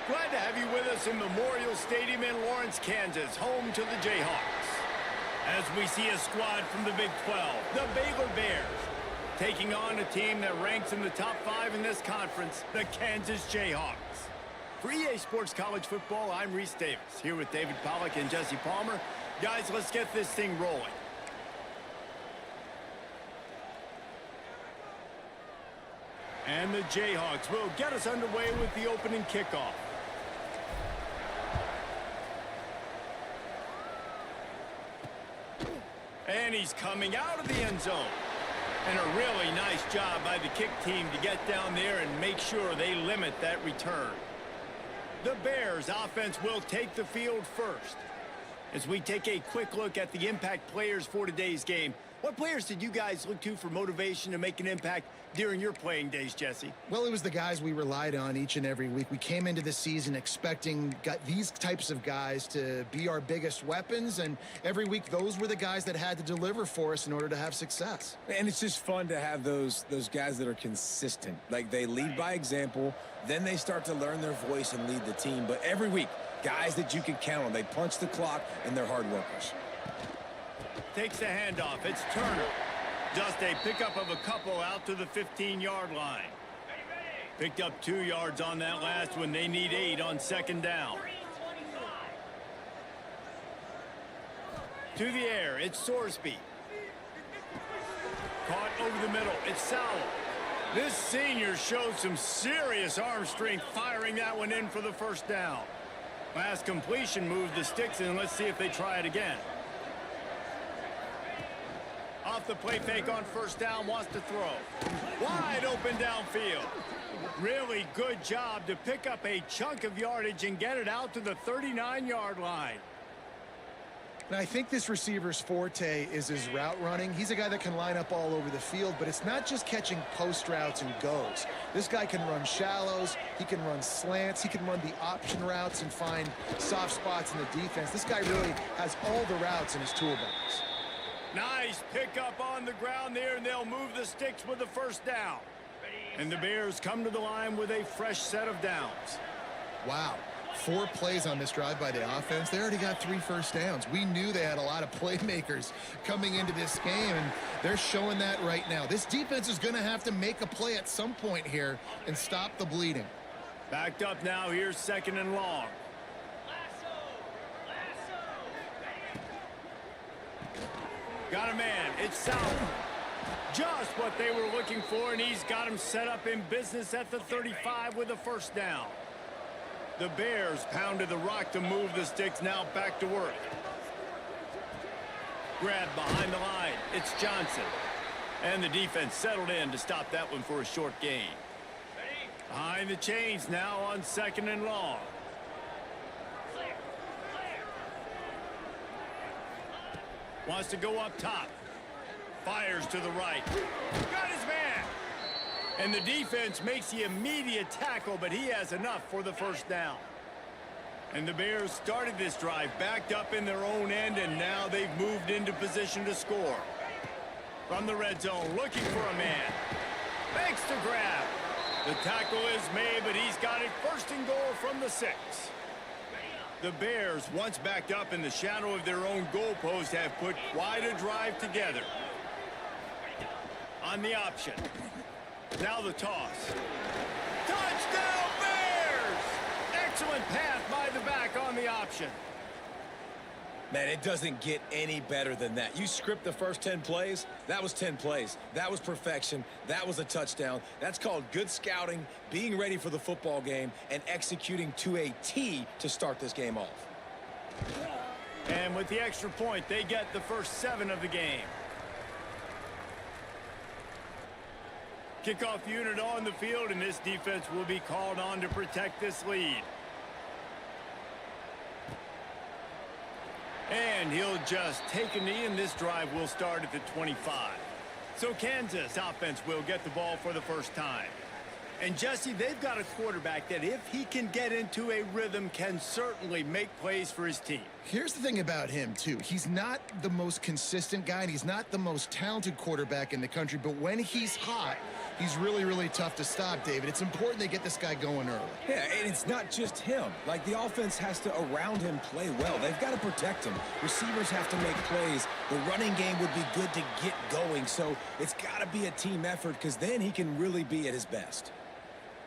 Glad to have you with us in Memorial Stadium in Lawrence, Kansas, home to the Jayhawks. As we see a squad from the Big 12, the Baylor Bears, taking on a team that ranks in the top 5 in this conference, the Kansas Jayhawks. For EA Sports College Football, I'm Reese Davis, here with David Pollack and Jesse Palmer. Guys, let's get this thing rolling. And the Jayhawks will get us underway with the opening kickoff. And he's coming out of the end zone. And a really nice job by the kick team to get down there and make sure they limit that return. The Bears offense will take the field first. As we take a quick look at the impact players for today's game, what players did you guys look to for motivation to make an impact during your playing days, Jesse? Well, it was the guys we relied on each and every week. We came into the season expecting these types of guys to be our biggest weapons, and every week those were the guys that had to deliver for us in order to have success. And it's just fun to have those guys that are consistent. Like, they lead by example, then they start to learn their voice and lead the team. But every week, guys that you can count on. They punch the clock, and they're hard workers. Takes the handoff. It's Turner. Just a pickup of a couple out to the 15-yard line. Picked up 2 yards on that last one. They need 8 on second down. To the air, it's Sorsby. Caught over the middle. It's Sowell. This senior showed some serious arm strength firing that one in for the first down. Last completion moved the sticks, and let's see if they try it again. Off the play fake on first down, wants to throw. Wide open downfield. Really good job to pick up a chunk of yardage and get it out to the 39-yard line. And I think this receiver's forte is his route running. He's a guy that can line up all over the field, but it's not just catching post routes and goes. This guy can run shallows, he can run slants, he can run the option routes and find soft spots in the defense. This guy really has all the routes in his toolbox. Nice pickup on the ground there, and they'll move the sticks with the first down. And the Bears come to the line with a fresh set of downs. Wow. 4 plays on this drive by the offense. They already got 3 first downs. We knew they had a lot of playmakers coming into this game, and they're showing that right now. This defense is going to have to make a play at some point here and stop the bleeding. Backed up now. Here's second and long. Got a man. It's Sowell. Just what they were looking for, and he's got him set up in business at the 35 with a first down. The Bears pounded the rock to move the sticks, now back to work. Grab behind the line. It's Johnson. And the defense settled in to stop that one for a short gain. Behind the chains now on second and long. Wants to go up top. Fires to the right. Got his man. And the defense makes the immediate tackle, but he has enough for the first down. And the Bears started this drive backed up in their own end, and now they've moved into position to score. From the red zone, looking for a man. Makes the grab. The tackle is made, but he's got it first and goal from the 6. The Bears, once backed up in the shadow of their own goalpost, have put quite a drive together. On the option. Now the toss. Touchdown, Bears! Excellent pass by the back on the option. Man, it doesn't get any better than that. You script the first 10 plays, that was 10 plays. That was perfection. That was a touchdown. That's called good scouting, being ready for the football game, and executing to a T to start this game off. And with the extra point, they get the first 7 of the game. Kickoff unit on the field, and this defense will be called on to protect this lead. And he'll just take a knee, and this drive will start at the 25. So Kansas offense will get the ball for the first time. And Jesse, they've got a quarterback that if he can get into a rhythm can certainly make plays for his team. Here's the thing about him, too. He's not the most consistent guy, and he's not the most talented quarterback in the country, but when he's hot, He's really, really tough to stop, David. It's important they get this guy going early. Yeah, and it's not just him. Like, the offense has to, around him, play well. They've got to protect him. Receivers have to make plays. The running game would be good to get going. So it's got to be a team effort because then he can really be at his best.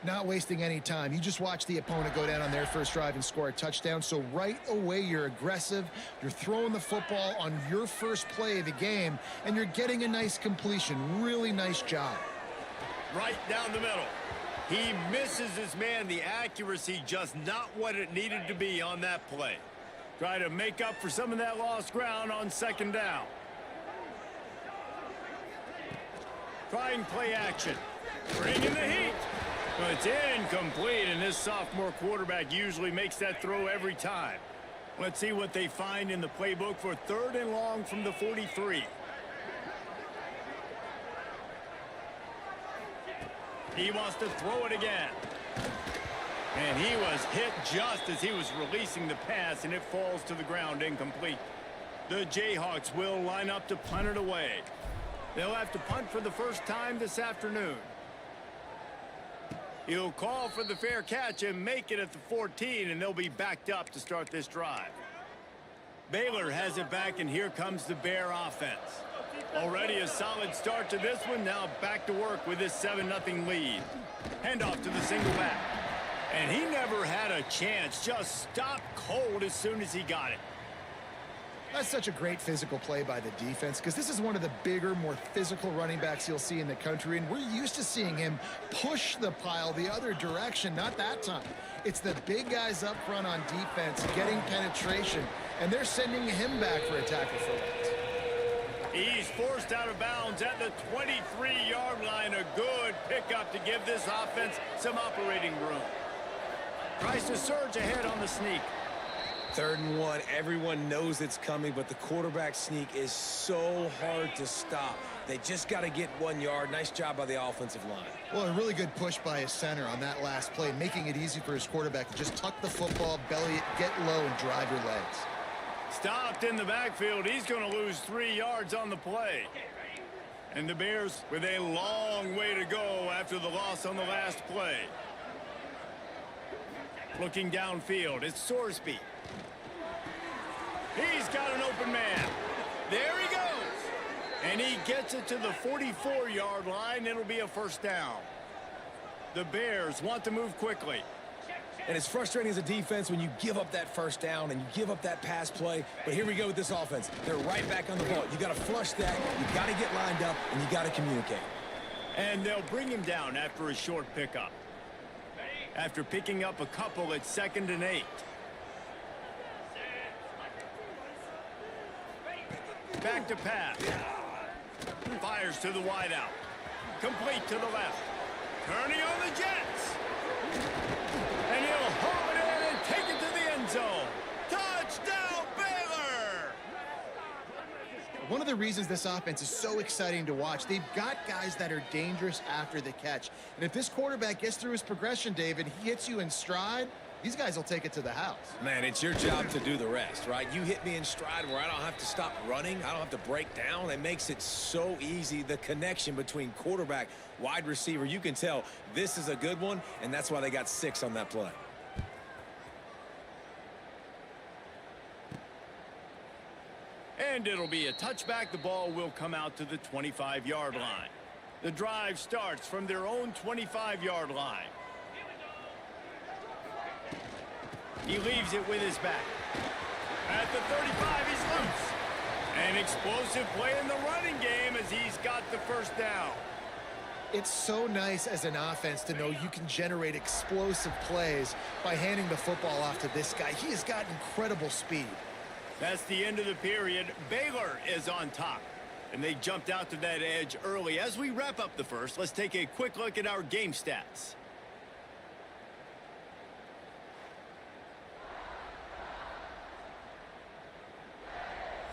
Not wasting any time. You just watch the opponent go down on their first drive and score a touchdown. So right away, you're aggressive. You're throwing the football on your first play of the game, and you're getting a nice completion. Really nice job. Right down the middle. He misses his man. The accuracy just not what it needed to be on that play. Try to make up for some of that lost ground on second down. Trying play action. Bringing the heat. Well, it's incomplete, and this sophomore quarterback usually makes that throw every time. Let's see what they find in the playbook for 3rd and long from the 43. He wants to throw it again. And he was hit just as he was releasing the pass, and it falls to the ground incomplete. The Jayhawks will line up to punt it away. They'll have to punt for the first time this afternoon. He'll call for the fair catch and make it at the 14, and they'll be backed up to start this drive. Baylor has it back, and here comes the Bear offense. Already a solid start to this one. Now back to work with this 7-0 lead. Handoff to the single back. And he never had a chance. Just stopped cold as soon as he got it. That's such a great physical play by the defense because this is one of the bigger, more physical running backs you'll see in the country, and we're used to seeing him push the pile the other direction. Not that time. It's the big guys up front on defense getting penetration, and they're sending him back for a tackle for loss. He's forced out of bounds at the 23-yard line. A good pickup to give this offense some operating room. Tries to surge ahead on the sneak. 3rd and 1. Everyone knows it's coming, but the quarterback sneak is so hard to stop. They just got to get 1 yard. Nice job by the offensive line. Well, a really good push by his center on that last play, making it easy for his quarterback to just tuck the football, belly it, get low, and drive your legs. Stopped in the backfield. He's going to lose 3 yards on the play. And the Bears with a long way to go after the loss on the last play. Looking downfield, it's Sorsby. He's got an open man. There he goes. And he gets it to the 44-yard line. It'll be a first down. The Bears want to move quickly. And it's frustrating as a defense when you give up that first down and you give up that pass play. But here we go with this offense. They're right back on the ball. You got to flush that. You got to get lined up, and you got to communicate. And they'll bring him down after a short pickup. After picking up a couple at 2nd and 8. Back to pass. Fires to the wideout. Complete to the left. Turning on the Jets. And he'll haul it in and take it to the end zone. Touchdown, Baylor! One of the reasons this offense is so exciting to watch, they've got guys that are dangerous after the catch. And if this quarterback gets through his progression, David, he hits you in stride, these guys will take it to the house. Man, it's your job to do the rest, right? You hit me in stride where I don't have to stop running. I don't have to break down. It makes it so easy, the connection between quarterback, wide receiver. You can tell this is a good one, and that's why they got 6 on that play. And it'll be a touchback. The ball will come out to the 25-yard line. The drive starts from their own 25-yard line. He leaves it with his back. At the 35, he's loose. An explosive play in the running game as he's got the first down. It's so nice as an offense to know you can generate explosive plays by handing the football off to this guy. He has got incredible speed. That's the end of the period. Baylor is on top. And they jumped out to that edge early. As we wrap up the first, let's take a quick look at our game stats.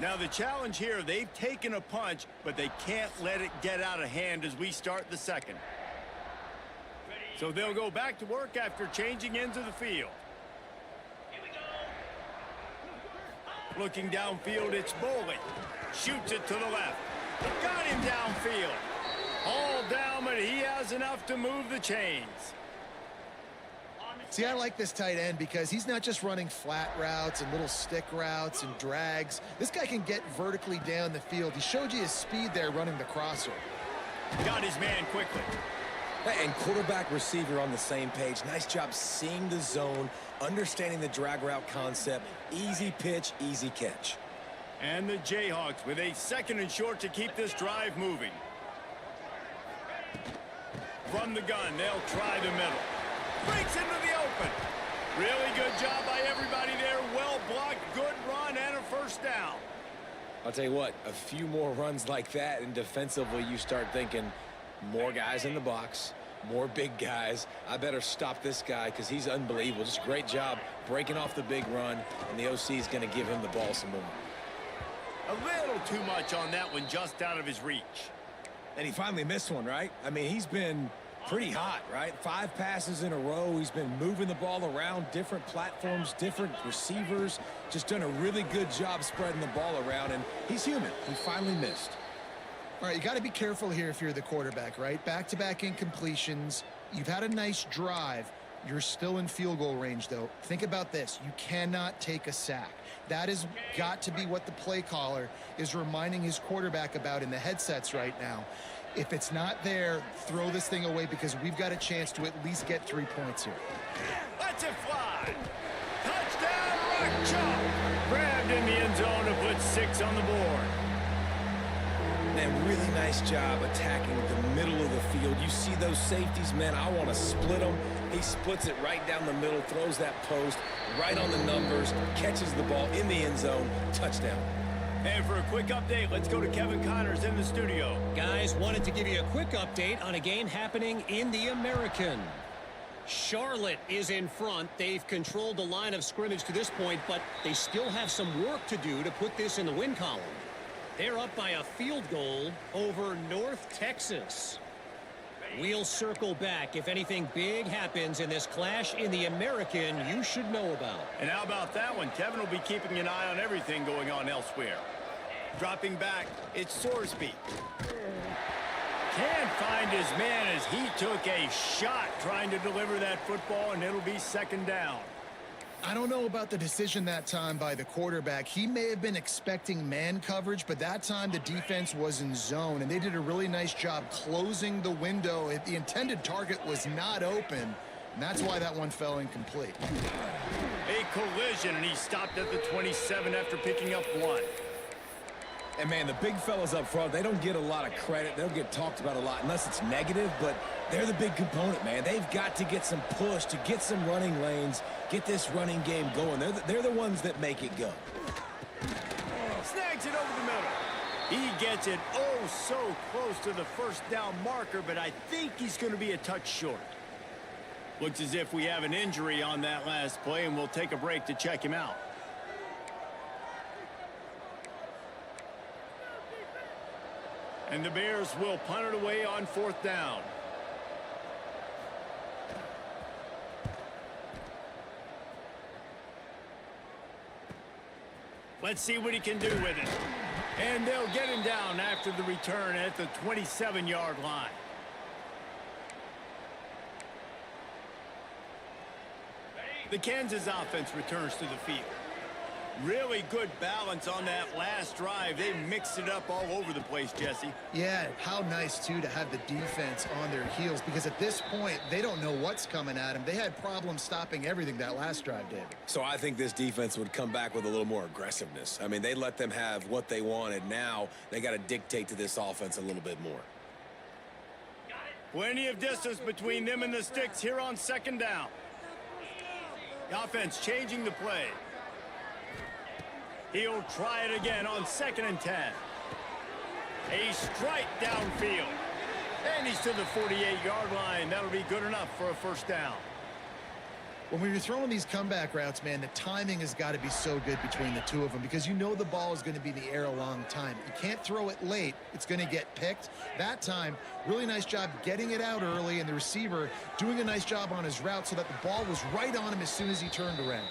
Now the challenge here, they've taken a punch, but they can't let it get out of hand as we start the second. So they'll go back to work after changing into the field. Looking downfield, it's Bowling. Shoots it to the left. Got him downfield. All down, but he has enough to move the chains. See, I like this tight end because he's not just running flat routes and little stick routes and drags. This guy can get vertically down the field. He showed you his speed there running the crosser. Got his man quickly. Hey, and quarterback receiver on the same page. Nice job seeing the zone, understanding the drag route concept. Easy pitch, easy catch. And the Jayhawks with a 2nd and short to keep this drive moving. From the gun, they'll try the middle. Breaks into the open. Really good job by everybody there. Well blocked, good run, and a first down. I'll tell you what, a few more runs like that, and defensively you start thinking more guys in the box, more big guys. I better stop this guy because he's unbelievable. Just a great job breaking off the big run, and the OC is going to give him the ball some more. A little too much on that one, just out of his reach. And he finally missed one, right? I mean, he's been pretty hot, right? 5 passes in a row. He's been moving the ball around different platforms, different receivers. Just done a really good job spreading the ball around, and he's human. He finally missed. All right, you got to be careful here if you're the quarterback, right? Back-to-back incompletions. You've had a nice drive. You're still in field goal range, though. Think about this. You cannot take a sack. That has got to be what the play caller is reminding his quarterback about in the headsets right now. If it's not there, throw this thing away because we've got a chance to at least get 3 points here. Let's it fly. Touchdown, Rock Chalk. Grabbed in the end zone to put 6 on the board. Man, really nice job attacking the middle of the field. You see those safeties, man, I want to split them. He splits it right down the middle, throws that post right on the numbers, catches the ball in the end zone, touchdown. And for a quick update, let's go to Kevin Connors in the studio. Guys, wanted to give you a quick update on a game happening in the American. Charlotte is in front. They've controlled the line of scrimmage to this point, but they still have some work to do to put this in the win column. They're up by a field goal over North Texas. We'll circle back. If anything big happens in this clash in the American, you should know about. And how about that one? Kevin will be keeping an eye on everything going on elsewhere. Dropping back, it's Sorsby. Can't find his man as he took a shot trying to deliver that football, and it'll be 2nd down. I don't know about the decision that time by the quarterback. He may have been expecting man coverage, but that time the defense was in zone, and they did a really nice job closing the window. The intended target was not open, and that's why that one fell incomplete. A collision, and he stopped at the 27 after picking up 1. And, man, the big fellas up front, they don't get a lot of credit. They don't get talked about a lot unless it's negative, but they're the big component, man. They've got to get some push, to get some running lanes, get this running game going. They're the ones that make it go. Snags it over the middle. He gets it oh so close to the 1st down marker, but I think he's going to be a touch short. Looks as if we have an injury on that last play, and we'll take a break to check him out. And the Bears will punt it away on 4th down. Let's see what he can do with it. And they'll get him down after the return at the 27-yard line. The Kansas offense returns to the field. Really good balance on that last drive. They mixed it up all over the place, Jesse. Yeah, how nice, too, to have the defense on their heels, because at this point, they don't know what's coming at them. They had problems stopping everything that last drive, David. So I think this defense would come back with a little more aggressiveness. I mean, they let them have what they wanted. Now they got to dictate to this offense a little bit more. Plenty of distance between them and the sticks here on 2nd down. The offense changing the play. He'll try it again on 2nd and 10. A strike downfield. And he's to the 48-yard line. That'll be good enough for a 1st down. When we were throwing these comeback routes, man, the timing has got to be so good between the two of them because you know the ball is going to be in the air a long time. You can't throw it late. It's going to get picked. That time, really nice job getting it out early, and the receiver doing a nice job on his route so that the ball was right on him as soon as he turned around.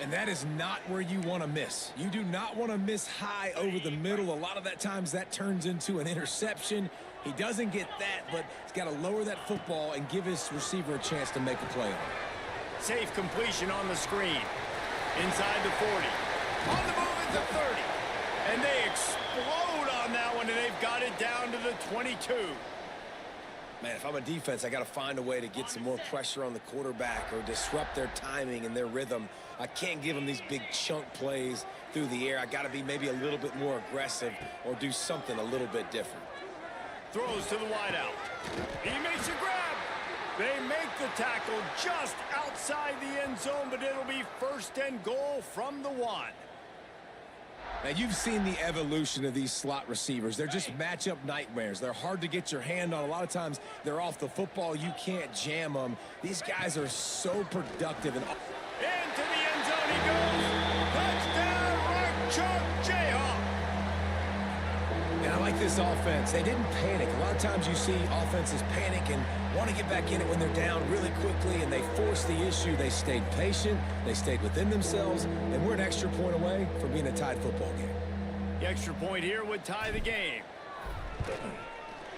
And that is not where you want to miss. You do not want to miss high over the middle. A lot of that times that turns into an interception. He doesn't get that, but he's got to lower that football and give his receiver a chance to make a play on it. Safe completion on the screen. Inside the 40. On the move at the 30. And they explode on that one, and they've got it down to the 22. Man, if I'm a defense, I got to find a way to get some more pressure on the quarterback or disrupt their timing and their rhythm. I can't give them these big chunk plays through the air. I got to be maybe a little bit more aggressive or do something a little bit different. Throws to the wideout. He makes a grab. They make the tackle just outside the end zone, but it'll be 1st and goal from the 1. Now, you've seen the evolution of these slot receivers. They're just matchup nightmares. They're hard to get your hand on. A lot of times, they're off the football. You can't jam them. These guys are so productive. Into the end zone he goes. Touchdown, right choke, Jayhawk. And I like this offense. They didn't panic. A lot of times you see offenses panic and want to get back in it when they're down really quickly, and they force the issue. They stayed patient. They stayed within themselves, and we're an extra point away from being a tied football game. The extra point here would tie the game.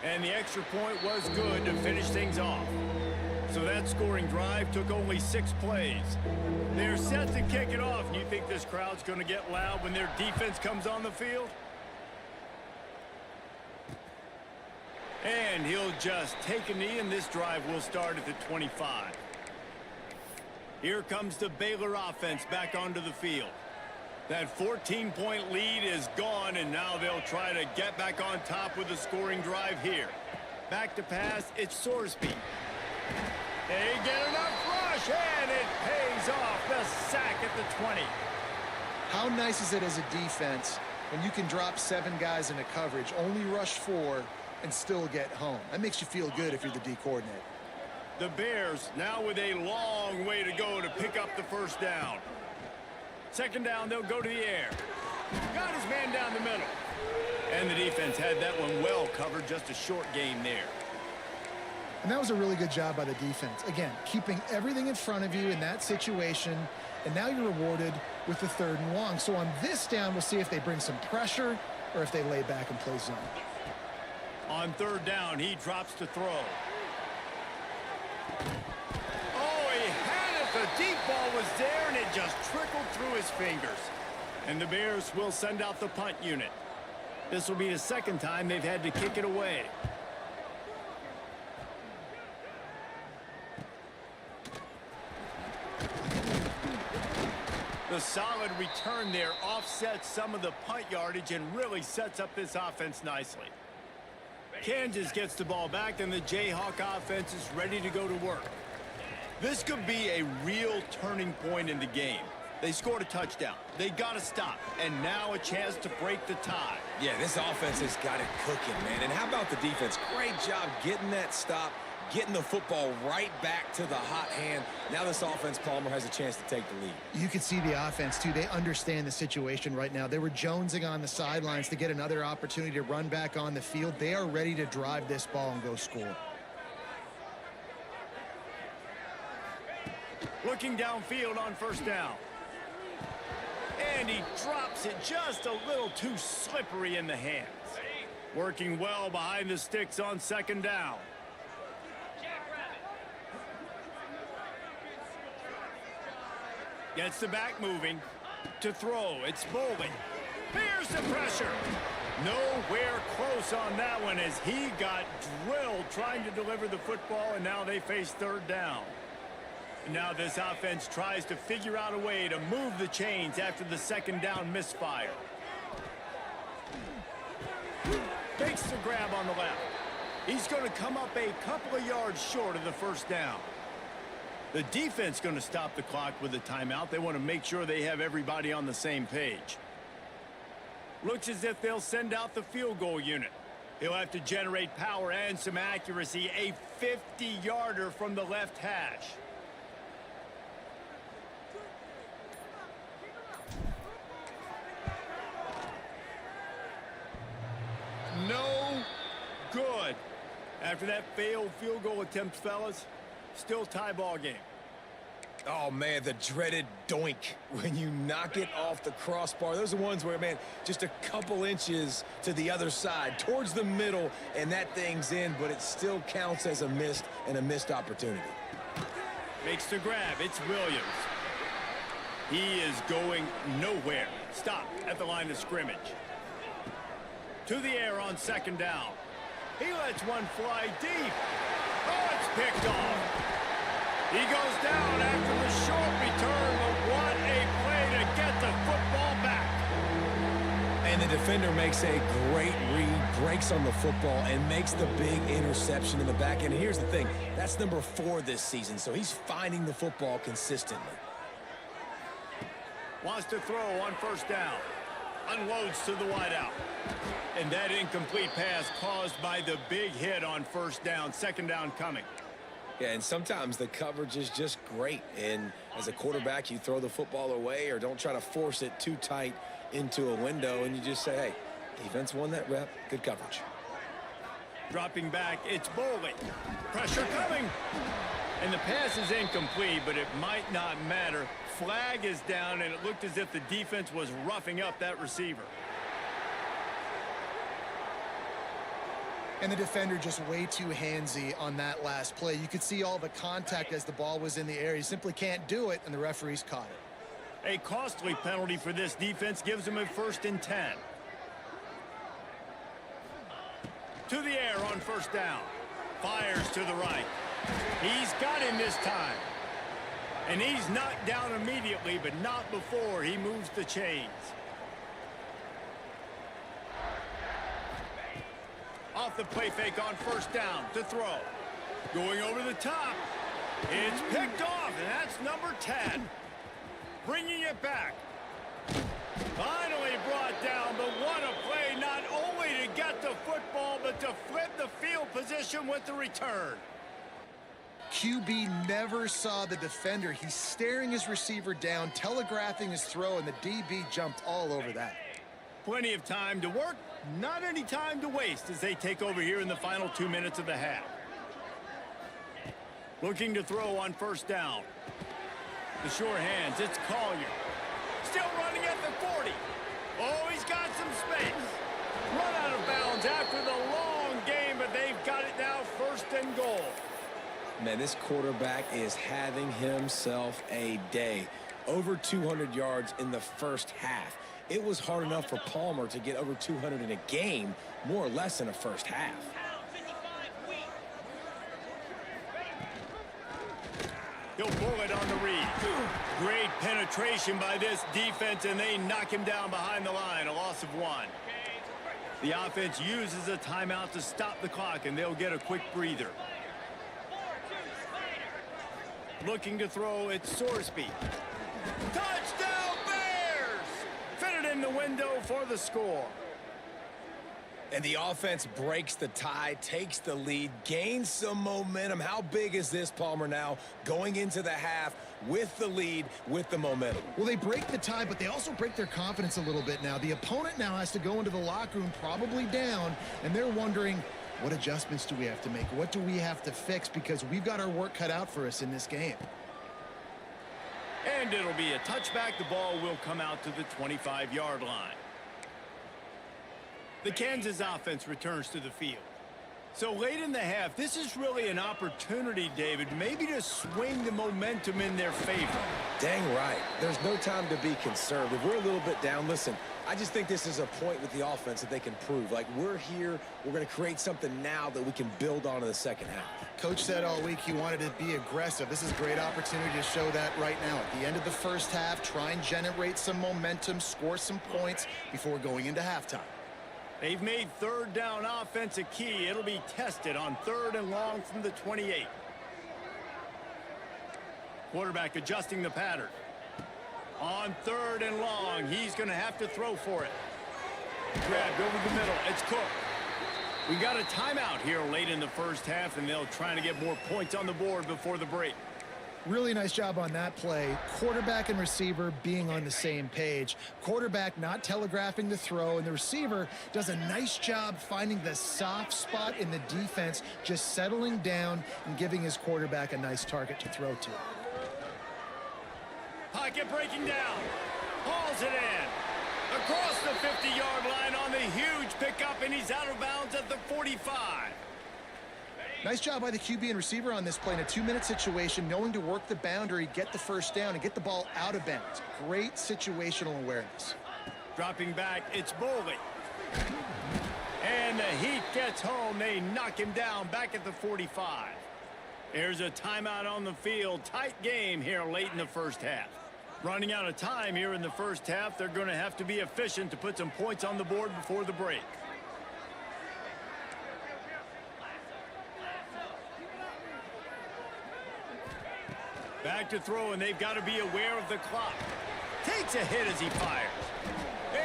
And the extra point was good to finish things off. So that scoring drive took only 6 plays. They're set to kick it off. And you think this crowd's going to get loud when their defense comes on the field? And he'll just take a knee, and this drive will start at the 25. Here comes the Baylor offense back onto the field. That 14-point lead is gone, and now they'll try to get back on top with a scoring drive here. Back to pass, it's Sorsby. They get enough rush, and it pays off. The sack at the 20. How nice is it as a defense when you can drop 7 guys into coverage, only rush 4, and still get home? That makes you feel good if you're the D coordinator. The Bears now with a long way to go to pick up the 1st down. 2nd down, they'll go to the air. Got his man down the middle. And the defense had that one well covered. Just a short game there. And that was a really good job by the defense. Again, keeping everything in front of you in that situation, and now you're rewarded with the 3rd and long. So on this down, we'll see if they bring some pressure or if they lay back and play zone. On 3rd down, he drops to throw. Oh, he had it. The deep ball was there, and it just trickled through his fingers. And the Bears will send out the punt unit. This will be the 2nd time they've had to kick it away. The solid return there offsets some of the punt yardage and really sets up this offense nicely. Kansas gets the ball back, and the Jayhawk offense is ready to go to work. This could be a real turning point in the game. They scored a touchdown. They got to stop, and now a chance to break the tie. Yeah, this offense has got it cooking, man. And how about the defense? Great job getting that stop, getting the football right back to the hot hand. Now this offense, Palmer, has a chance to take the lead. You can see the offense, too. They understand the situation right now. They were jonesing on the sidelines to get another opportunity to run back on the field. They are ready to drive this ball and go score. Looking downfield on 1st down. And he drops it just a little too slippery in the hands. Working well behind the sticks on 2nd down. Gets the back moving. To throw, it's Bowling. Here's the pressure. Nowhere close on that one as he got drilled trying to deliver the football, and now they face 3rd down. And now this offense tries to figure out a way to move the chains after the 2nd down misfire. Makes the grab on the left. He's going to come up a couple of yards short of the 1st down. The defense going to stop the clock with a timeout. They want to make sure they have everybody on the same page. Looks as if they'll send out the field goal unit. He'll have to generate power and some accuracy. A 50-yarder from the left hash. No good. After that failed field goal attempt, fellas, still tie ball game. Oh, man, the dreaded doink when you knock it off the crossbar. Those are ones where, man, just a couple inches to the other side, towards the middle, and that thing's in, but it still counts as a missed opportunity. Makes the grab. It's Williams. He is going nowhere. Stop at the line of scrimmage. To the air on second down. He lets one fly deep. Oh, it's picked off. He goes down after the short return, but what a play to get the football back. And the defender makes a great read, breaks on the football, and makes the big interception in the back end. And here's the thing, that's number 4 this season, so he's finding the football consistently. Wants to throw on first down. Unloads to the wideout. And that incomplete pass caused by the big hit on first down. Second down coming. Yeah, and sometimes the coverage is just great. And as a quarterback, you throw the football away or don't try to force it too tight into a window, and you just say, hey, defense won that rep. Good coverage. Dropping back, it's Bowling. Pressure coming. And the pass is incomplete, but it might not matter. Flag is down, and it looked as if the defense was roughing up that receiver. And the defender just way too handsy on that last play. You could see all the contact as the ball was in the air. He simply can't do it, and the referees caught it. A costly penalty for this defense gives them a 1st and 10. To the air on first down. Fires to the right. He's got him this time. And he's knocked down immediately, but not before he moves the chains. Off the play fake on first down to throw. Going over the top. It's picked off, and that's number 10. Bringing it back. Finally brought down, but what a play, not only to get the football, but to flip the field position with the return. QB never saw the defender. He's staring his receiver down, telegraphing his throw, and the DB jumped all over that. Plenty of time to work, not any time to waste as they take over here in the final 2 minutes of the half. Looking to throw on first down. The short hands, it's Collier. Still running at the 40. Oh, he's got some space. Run out of bounds after the long game, but they've got it now 1st and goal. Man, this quarterback is having himself a day. Over 200 yards in the first half. It was hard enough for Palmer to get over 200 in a game, more or less in a first half. He'll pull it on the read. Great penetration by this defense, and they knock him down behind the line, a loss of 1. The offense uses a timeout to stop the clock, and they'll get a quick breather. Looking to throw, it's Sorsby. Touchdown Bears! Fitted in the window for the score. And the offense breaks the tie, takes the lead, gains some momentum. How big is this, Palmer, now going into the half with the lead, with the momentum? Well, they break the tie, but they also break their confidence a little bit now. The opponent now has to go into the locker room probably down, and they're wondering, what adjustments do we have to make? What do we have to fix? Because we've got our work cut out for us in this game. And it'll be a touchback. The ball will come out to the 25-yard line. The Kansas offense returns to the field. So late in the half, this is really an opportunity, David, maybe to swing the momentum in their favor. Dang right. There's no time to be conservative. We're a little bit down. Listen, I just think this is a point with the offense that they can prove. Like, we're here, we're going to create something now that we can build on in the second half. Coach said all week he wanted to be aggressive. This is a great opportunity to show that right now. At the end of the first half, try and generate some momentum, score some points before going into halftime. They've made third down offense a key. It'll be tested on 3rd and long from the 28. Quarterback adjusting the pattern. On 3rd and long, he's going to have to throw for it. Grabbed over the middle. It's Cook. We got a timeout here late in the first half, and they'll try to get more points on the board before the break. Really nice job on that play. Quarterback and receiver being on the same page. Quarterback not telegraphing the throw, and the receiver does a nice job finding the soft spot in the defense, just settling down and giving his quarterback a nice target to throw to. Pocket breaking down. Hauls it in. Across the 50-yard line on the huge pickup, and he's out of bounds at the 45. Nice job by the QB and receiver on this play in a 2-minute situation, knowing to work the boundary, get the first down, and get the ball out of bounds. Great situational awareness. Dropping back, it's Boley. And the Heat gets home. They knock him down back at the 45. There's a timeout on the field. Tight game here late in the first half. Running out of time here in the first half. They're going to have to be efficient to put some points on the board before the break. Back to throw, and they've got to be aware of the clock. Takes a hit as he fires.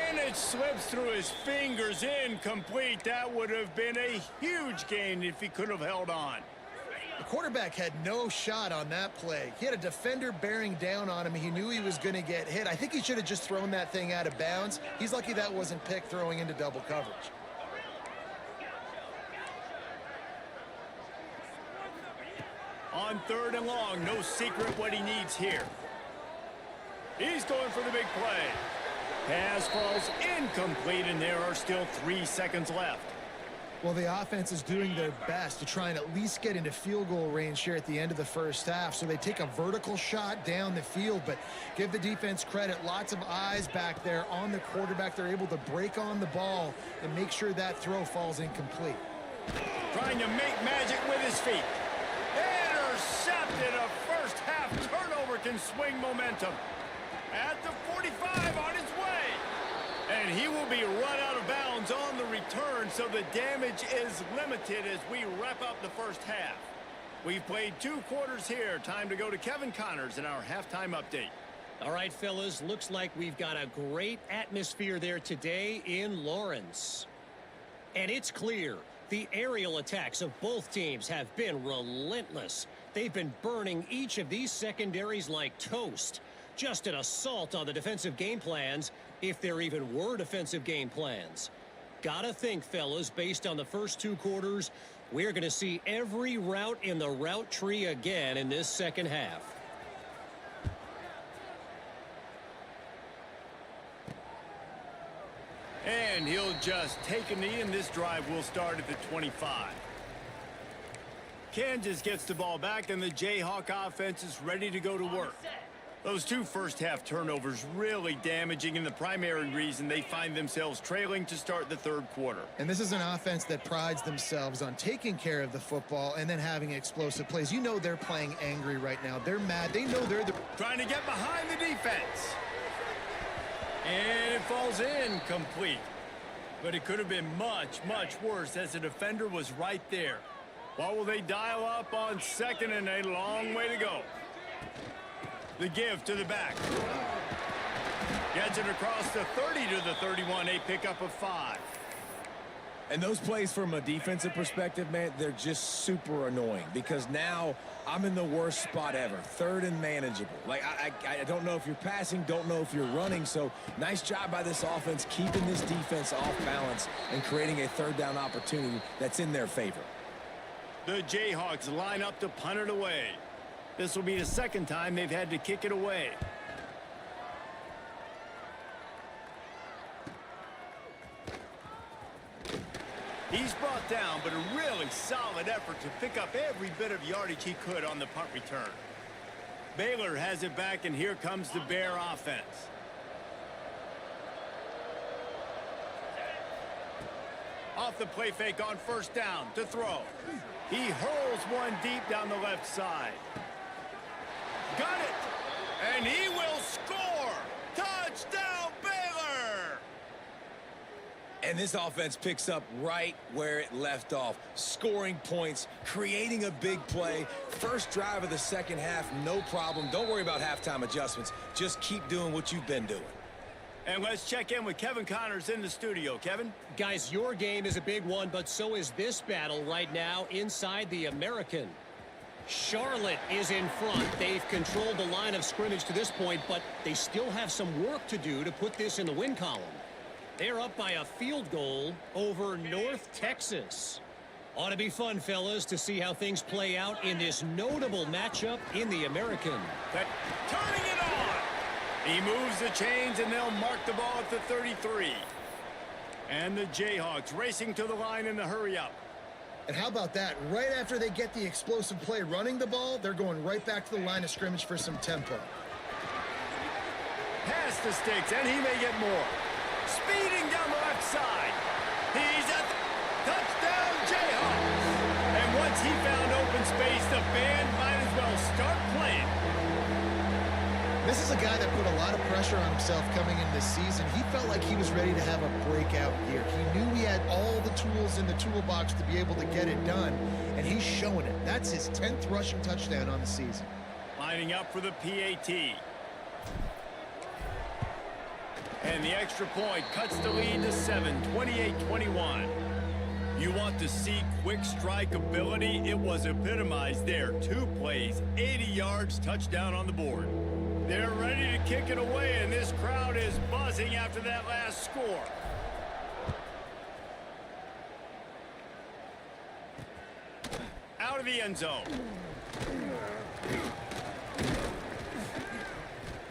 And it slips through his fingers, incomplete. That would have been a huge gain if he could have held on. The quarterback had no shot on that play. He had a defender bearing down on him. He knew he was going to get hit. I think he should have just thrown that thing out of bounds. He's lucky that wasn't picked throwing into double coverage. On 3rd and long, no secret what he needs here. He's going for the big play. Pass falls incomplete, and there are still 3 seconds left. Well, the offense is doing their best to try and at least get into field goal range here at the end of the first half. So they take a vertical shot down the field, but give the defense credit. Lots of eyes back there on the quarterback. They're able to break on the ball and make sure that throw falls incomplete. Trying to make magic with his feet. Intercepted. A first half turnover can swing momentum. At the 45 on his way. And he will be run out of bounds on the return, so the damage is limited as we wrap up the first half. We've played 2 quarters here. Time to go to Kevin Connors in our halftime update. All right, fellas, looks like we've got a great atmosphere there today in Lawrence. And it's clear the aerial attacks of both teams have been relentless. They've been burning each of these secondaries like toast. Just an assault on the defensive game plans, if there even were defensive game plans. Gotta think, fellas, based on the first 2 quarters, we're going to see every route in the route tree again in this second half. And he'll just take a knee, and this drive will start at the 25. Kansas gets the ball back, and the Jayhawk offense is ready to go to work. Those 2 first-half turnovers really damaging, and the primary reason they find themselves trailing to start the 3rd quarter. And this is an offense that prides themselves on taking care of the football and then having explosive plays. You know they're playing angry right now. They're mad. They know they're trying to get behind the defense. And it falls incomplete. But it could have been much, much worse as the defender was right there. What will they dial up on 2nd and a long way to go? The give to the back. Gets it across the 30 to the 31, a pickup of 5. And those plays from a defensive perspective, man, they're just super annoying because now I'm in the worst spot ever. 3rd and manageable. Like, I don't know if you're passing, don't know if you're running. So nice job by this offense keeping this defense off balance and creating a 3rd down opportunity that's in their favor. The Jayhawks line up to punt it away. This will be the 2nd time they've had to kick it away. He's brought down, but a really solid effort to pick up every bit of yardage he could on the punt return. Baylor has it back, and here comes the Bear offense. Off the play fake on 1st down to throw. He hurls one deep down the left side. Got it! And he will score! Touchdown, Baylor! And this offense picks up right where it left off. Scoring points, creating a big play. First drive of the second half, no problem. Don't worry about halftime adjustments. Just keep doing what you've been doing. And let's check in with Kevin Connors in the studio. Kevin? Guys, your game is a big one, but so is this battle right now inside the American. Charlotte is in front. They've controlled the line of scrimmage to this point, but they still have some work to do to put this in the win column. They're up by a field goal over North Texas. Ought to be fun, fellas, to see how things play out in this notable matchup in the American. Turning it on! He moves the chains, and they'll mark the ball at the 33. And the Jayhawks racing to the line in the hurry-up. And how about that? Right after they get the explosive play running the ball, they're going right back to the line of scrimmage for some tempo. Pass the sticks, and he may get more. Speeding down the left side. He's at the touchdown, Jayhawks. And once he found open space, the band might as well start playing. This is a guy that put a lot of pressure on himself coming in this season. He felt like he was ready to have a breakout year. He knew he had all the tools in the toolbox to be able to get it done, and he's showing it. That's his 10th rushing touchdown on the season. Lining up for the PAT. And the extra point cuts the lead to 7, 28-21. You want to see quick strike ability? It was epitomized there. 2 plays, 80 yards, touchdown on the board. They're ready to kick it away, and this crowd is buzzing after that last score. Out of the end zone.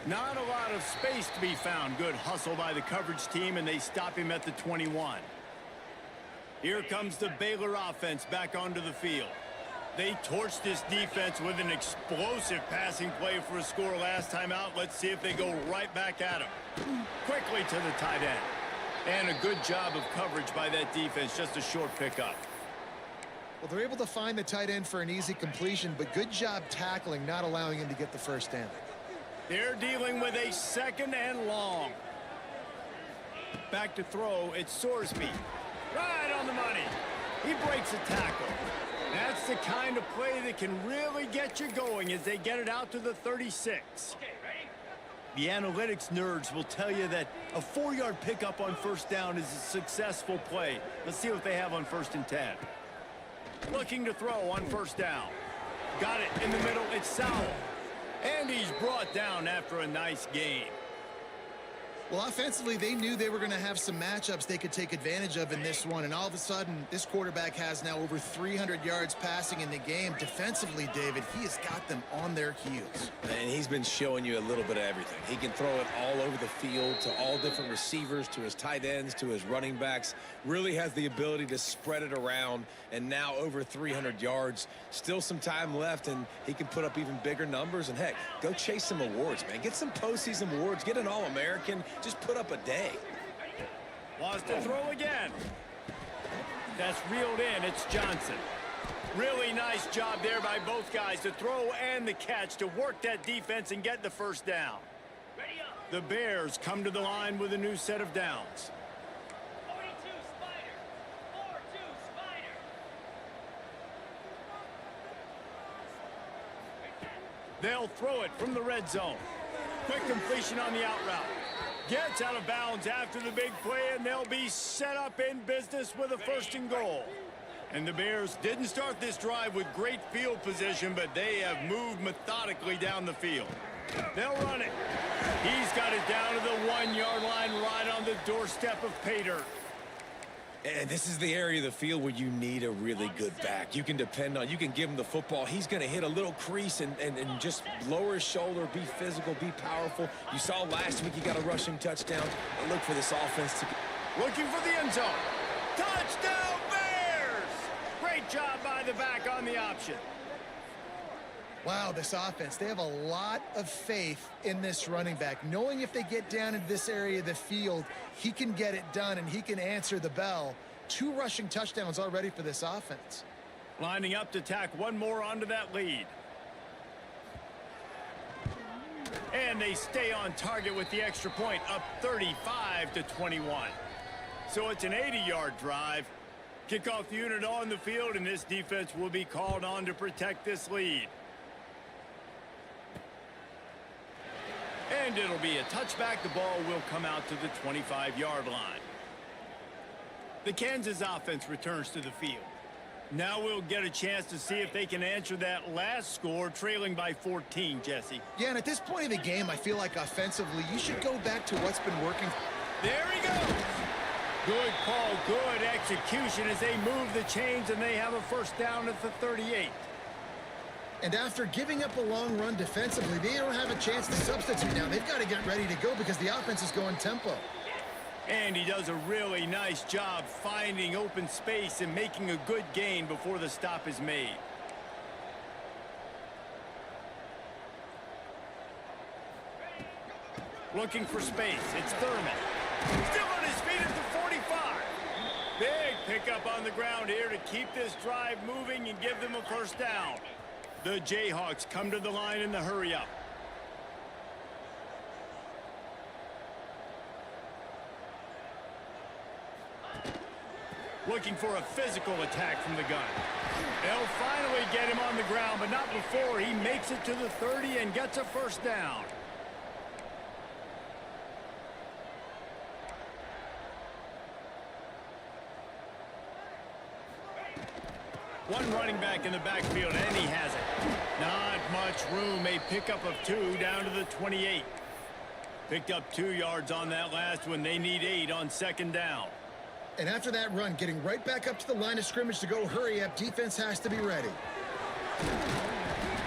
Not a lot of space to be found. Good hustle by the coverage team, and they stop him at the 21. Here comes the Baylor offense back onto the field. They torched this defense with an explosive passing play for a score last time out. Let's see if they go right back at him. Quickly to the tight end. And a good job of coverage by that defense. Just a short pickup. Well, they're able to find the tight end for an easy completion, but good job tackling, not allowing him to get the first down. They're dealing with a 2nd and long. Back to throw. It's Sorsby. Right on the money. He breaks a tackle. That's the kind of play that can really get you going as they get it out to the 36. The analytics nerds will tell you that a 4-yard pickup on first down is a successful play. Let's see what they have on 1st and 10. Looking to throw on first down. Got it in the middle. It's Sowell. And he's brought down after a nice gain. Well, offensively, they knew they were going to have some matchups they could take advantage of in this one, and all of a sudden, this quarterback has now over 300 yards passing in the game. Defensively, David, he has got them on their heels. And he's been showing you a little bit of everything. He can throw it all over the field to all different receivers, to his tight ends, to his running backs. Really has the ability to spread it around, and now over 300 yards. Still some time left, and he can put up even bigger numbers. And, heck, go chase some awards, man. Get some postseason awards. Get an All-American. Just put up a day. Wants to throw again. That's reeled in. It's Johnson. Really nice job there by both guys to throw and the catch to work that defense and get the first down. The Bears come to the line with a new set of downs. 42 Spider. 4-2 Spider. They'll throw it from the red zone. Quick completion on the out route. Gets out of bounds after the big play, and they'll be set up in business with a 1st and goal. And the Bears didn't start this drive with great field position, but they have moved methodically down the field. They'll run it. He's got it down to the 1-yard line right on the doorstep of pay dirt. And this is the area of the field where you need a really good back. You can depend on, you can give him the football. He's going to hit a little crease and just lower his shoulder, be physical, be powerful. You saw last week he got a rushing touchdown. I look for this offense to... Looking for the end zone. Touchdown, Bears! Great job by the back on the option. Wow, this offense, they have a lot of faith in this running back, knowing if they get down into this area of the field, he can get it done and he can answer the bell. 2 rushing touchdowns already for this offense. Lining up to tack one more onto that lead. And they stay on target with the extra point, up 35-21. So it's an 80-yard drive. Kickoff unit on the field, and this defense will be called on to protect this lead. And it'll be a touchback. The ball will come out to the 25-yard line. The Kansas offense returns to the field. Now we'll get a chance to see if they can answer that last score, trailing by 14, Jesse. Yeah, and at this point in the game, I feel like offensively, you should go back to what's been working. There he goes. Good call, good execution as they move the chains, and they have a first down at the 38. And after giving up a long run defensively, they don't have a chance to substitute now. They've got to get ready to go because the offense is going tempo. And he does a really nice job finding open space and making a good gain before the stop is made. Looking for space. It's Thurman. Still on his feet at the 45. Big pickup on the ground here to keep this drive moving and give them a first down. The Jayhawks come to the line in the hurry-up. Looking for a physical attack from the gun. They'll finally get him on the ground, but not before he makes it to the 30 and gets a first down. One running back in the backfield, and he has it. Not much room. A pickup of 2 down to the 28. Picked up 2 yards on that last one. They need 8 on second down. And after that run, getting right back up to the line of scrimmage to go hurry up, defense has to be ready.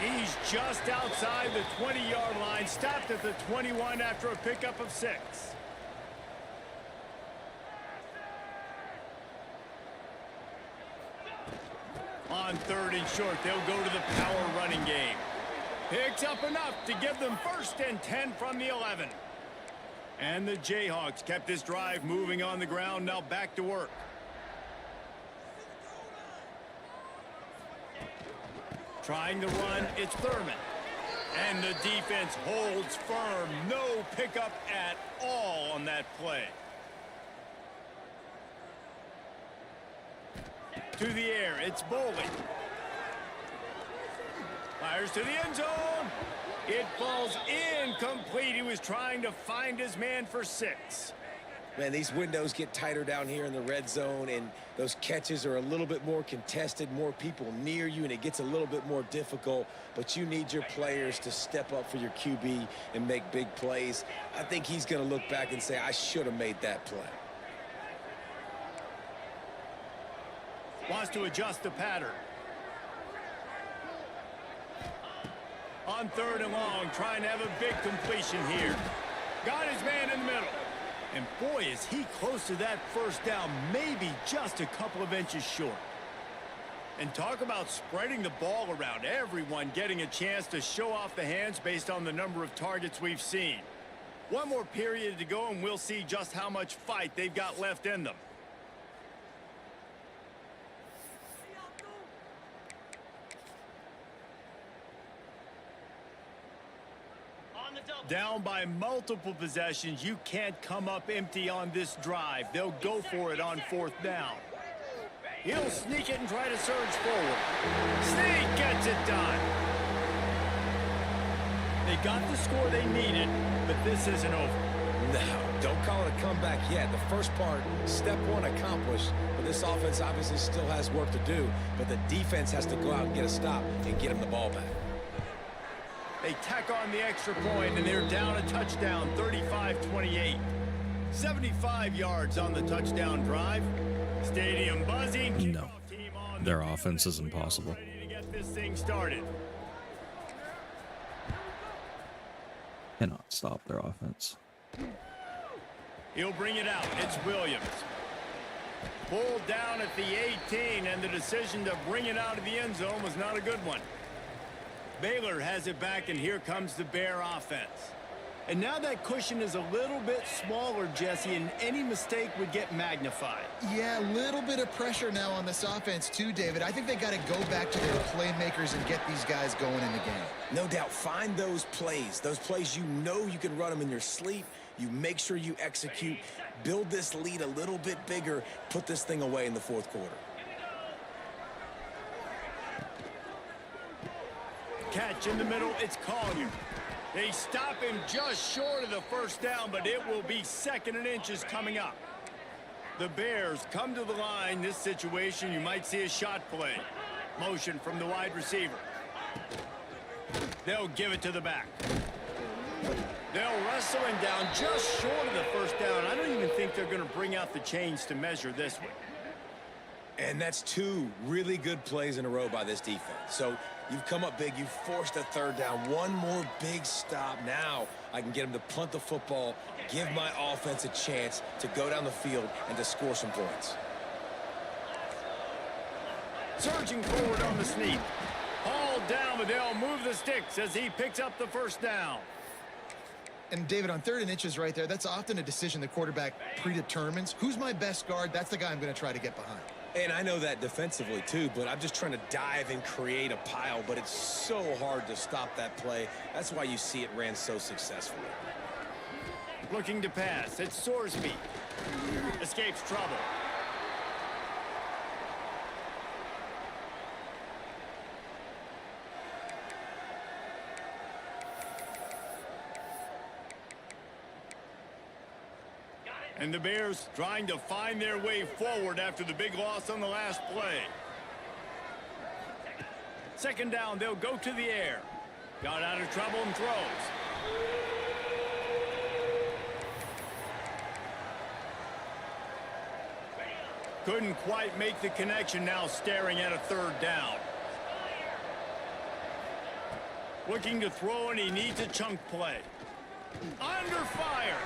He's just outside the 20-yard line, stopped at the 21 after a pickup of 6. On 3rd and short, they'll go to the power running game. Picks up enough to give them 1st and 10 from the 11. And the Jayhawks kept this drive moving on the ground, now back to work. Trying to run, it's Thurman. And the defense holds firm. No pickup at all on that play. To the air, it's Bowling. Fires to the end zone. It falls incomplete. He was trying to find his man for 6. Man, these windows get tighter down here in the red zone, and those catches are a little bit more contested, more people near you, and it gets a little bit more difficult. But you need your players to step up for your QB and make big plays. I think he's going to look back and say, I should have made that play. Wants to adjust the pattern. On 3rd and long, trying to have a big completion here. Got his man in the middle. And boy, is he close to that first down, maybe just a couple of inches short. And talk about spreading the ball around, everyone getting a chance to show off the hands based on the number of targets we've seen. One more period to go, and we'll see just how much fight they've got left in them. Down by multiple possessions, you can't come up empty on this drive. They'll go for it on 4th down. He'll sneak it and try to surge forward. Sneak gets it done. They got the score they needed, but this isn't over. No, don't call it a comeback yet. The first part, step 1 accomplished, but this offense obviously still has work to do, but the defense has to go out and get a stop and get him the ball back. They tack on the extra point, and they're down a touchdown, 35-28. 75 yards on the touchdown drive. Stadium buzzing. No, their offense is impossible. Ready to get this thing started. Cannot stop their offense. He'll bring it out. It's Williams. Pulled down at the 18, and the decision to bring it out of the end zone was not a good one. Baylor has it back, and here comes the Bear offense. And now that cushion is a little bit smaller, Jesse, and any mistake would get magnified. Yeah, a little bit of pressure now on this offense too, David. I think they got to go back to their playmakers and get these guys going in the game. No doubt, find those plays you know you can run them in your sleep. You make sure you execute, build this lead a little bit bigger, put this thing away in the 4th quarter. Catch in the middle, it's Collier. They stop him just short of the first down, but it will be 2nd and inches coming up. The Bears come to the line. This situation, you might see a shot play. Motion from the wide receiver. They'll give it to the back. They'll wrestle him down just short of the first down. I don't even think they're going to bring out the chains to measure this one. And that's 2 really good plays in a row by this defense. So you've come up big. You've forced a third down. One more big stop. Now I can get them to punt the football, give my offense a chance to go down the field and to score some points. Surging forward on the sneak. Hauled down, but they'll move the sticks as he picks up the first down. And David, on 3rd and inches right there, that's often a decision the quarterback predetermines. Who's my best guard? That's the guy I'm going to try to get behind. And I know that defensively too, but I'm just trying to dive and create a pile, but it's so hard to stop that play. That's why you see it ran so successfully. Looking to pass. It's Sorsby. Escapes trouble. And the Bears trying to find their way forward after the big loss on the last play. 2nd down, they'll go to the air. Got out of trouble and throws. Couldn't quite make the connection, now staring at a 3rd down. Looking to throw, and he needs a chunk play. Under fire.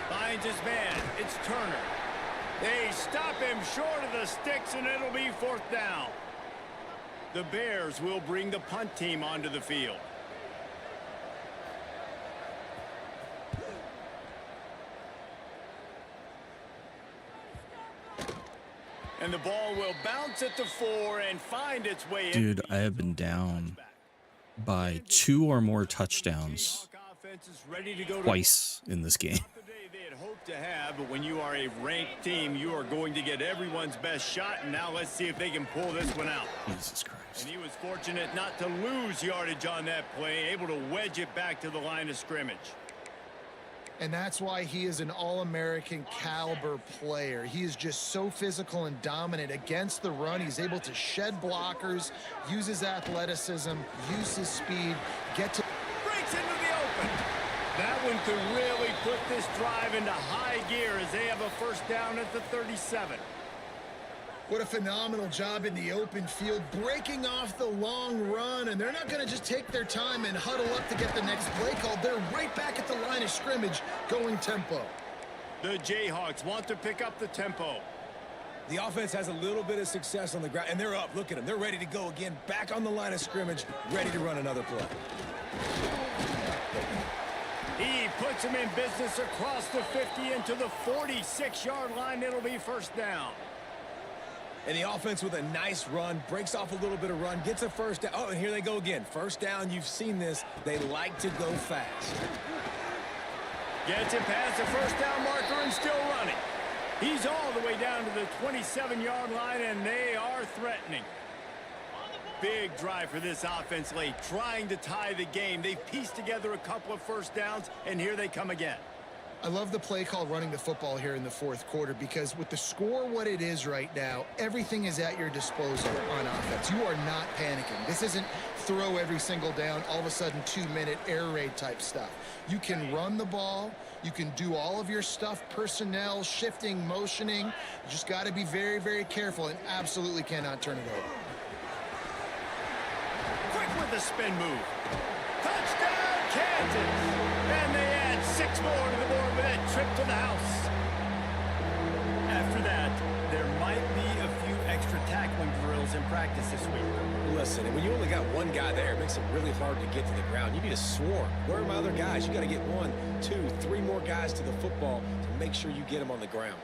Finds his man. It's Turner. They stop him short of the sticks, and it'll be 4th down. The Bears will bring the punt team onto the field. And the ball will bounce at the 4 and find its way in. Dude, I have been down by 2 or more touchdowns twice in this game. Hope to have, but when you are a ranked team, you are going to get everyone's best shot, and now let's see if they can pull this one out. Jesus Christ. And he was fortunate not to lose yardage on that play, able to wedge it back to the line of scrimmage. And that's why he is an all-American caliber player. He is just so physical and dominant against the run. He's able to shed blockers, use his athleticism, use his speed, get to... Breaks into the open. That one could really put this drive into high gear as they have a 1st down at the 37. What a phenomenal job in the open field, breaking off the long run, and they're not going to just take their time and huddle up to get the next play called. They're right back at the line of scrimmage, going tempo. The Jayhawks want to pick up the tempo. The offense has a little bit of success on the ground, and they're up. Look at them. They're ready to go again, back on the line of scrimmage, ready to run another play. He puts him in business across the 50 into the 46-yard line. It'll be 1st down. And the offense with a nice run, breaks off a little bit of run, gets a 1st down. Oh, and here they go again. 1st down, you've seen this. They like to go fast. Gets it past the 1st down marker and still running. He's all the way down to the 27-yard line, and they are threatening. Big drive for this offense late, trying to tie the game. They've pieced together a couple of 1st downs, and here they come again. I love the play call running the football here in the 4th quarter, because with the score what it is right now, everything is at your disposal on offense. You are not panicking. This isn't throw every single down, all of a sudden 2-minute air raid type stuff. You can run the ball. You can do all of your stuff, personnel, shifting, motioning. You just got to be very, very careful and absolutely cannot turn it over. Quick with the spin move. Touchdown, Kansas! And they add 6 more to the board with that trip to the house. After that, there might be a few extra tackling drills in practice this week. Listen, when you only got one guy there, it makes it really hard to get to the ground. You need a swarm. Where are my other guys? You got to get 1, 2, 3 more guys to the football to make sure you get them on the ground.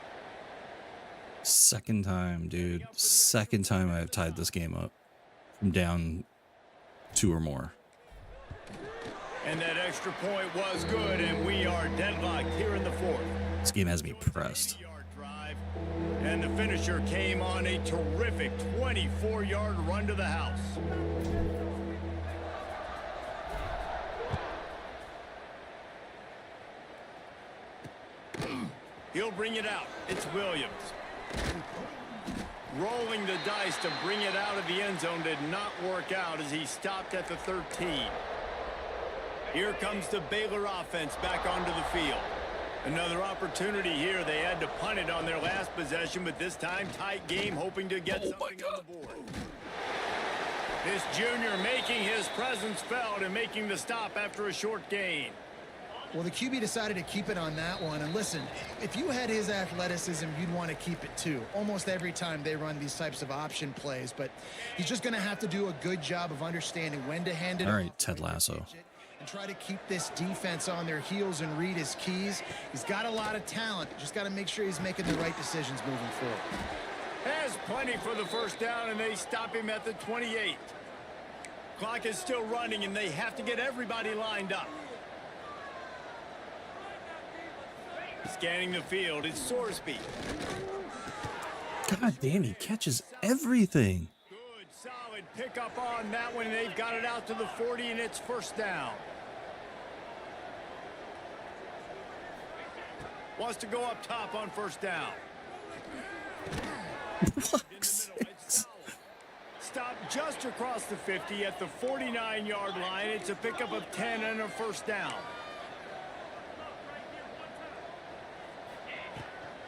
2nd time, dude. 2nd time I've tied this game up. I'm down 2 or more. And that extra point was good, and we are deadlocked here in the 4th. This game has me pressed. And the finisher came on a terrific 24-yard run to the house. He'll bring it out. It's Williams. Rolling the dice to bring it out of the end zone did not work out as he stopped at the 13. Here comes the Baylor offense back onto the field. Another opportunity here. They had to punt it on their last possession, but this time tight game, hoping to get something on the board. This junior making his presence felt and making the stop after a short gain. Well, the QB decided to keep it on that one. And listen, if you had his athleticism, you'd want to keep it too. Almost every time they run these types of option plays. But he's just going to have to do a good job of understanding when to hand it off. All right, Ted Lasso. And try to keep this defense on their heels and read his keys. He's got a lot of talent. Just got to make sure he's making the right decisions moving forward. Has plenty for the first down, and they stop him at the 28. Clock is still running, and they have to get everybody lined up. Scanning the field, it's Sorsby. God damn, he catches everything. Good, solid pickup on that one. They've got it out to the 40, and it's first down. Wants to go up top on first down. Stop just across the 50 at the 49-yard line. It's a pickup of 10 and a first down.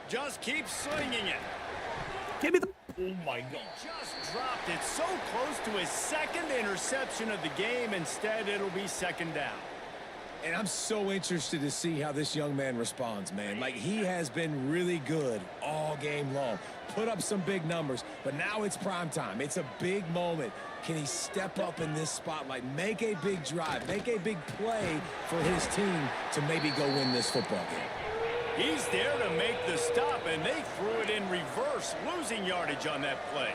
Just keep slinging it. Give me the... Oh, my God. He just dropped it so close to his second interception of the game. Instead, it'll be second down. And I'm so interested to see how this young man responds, man. Like, he has been really good all game long. Put up some big numbers, but now it's prime time. It's a big moment. Can he step up in this spotlight, make a big drive, make a big play for his team to maybe go win this football game? He's there to make the stop, and they threw it in reverse, losing yardage on that play.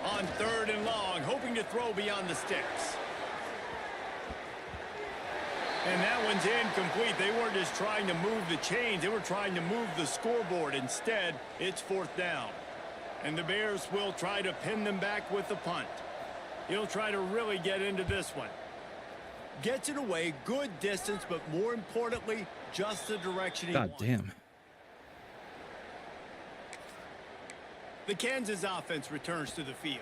On third and long, hoping to throw beyond the sticks. And that one's incomplete. They weren't just trying to move the chains. They were trying to move the scoreboard. Instead, it's fourth down. And the Bears will try to pin them back with the punt. He'll try to really get into this one. Gets it away, good distance, but more importantly, just the direction he God wants. damn. The Kansas offense returns to the field.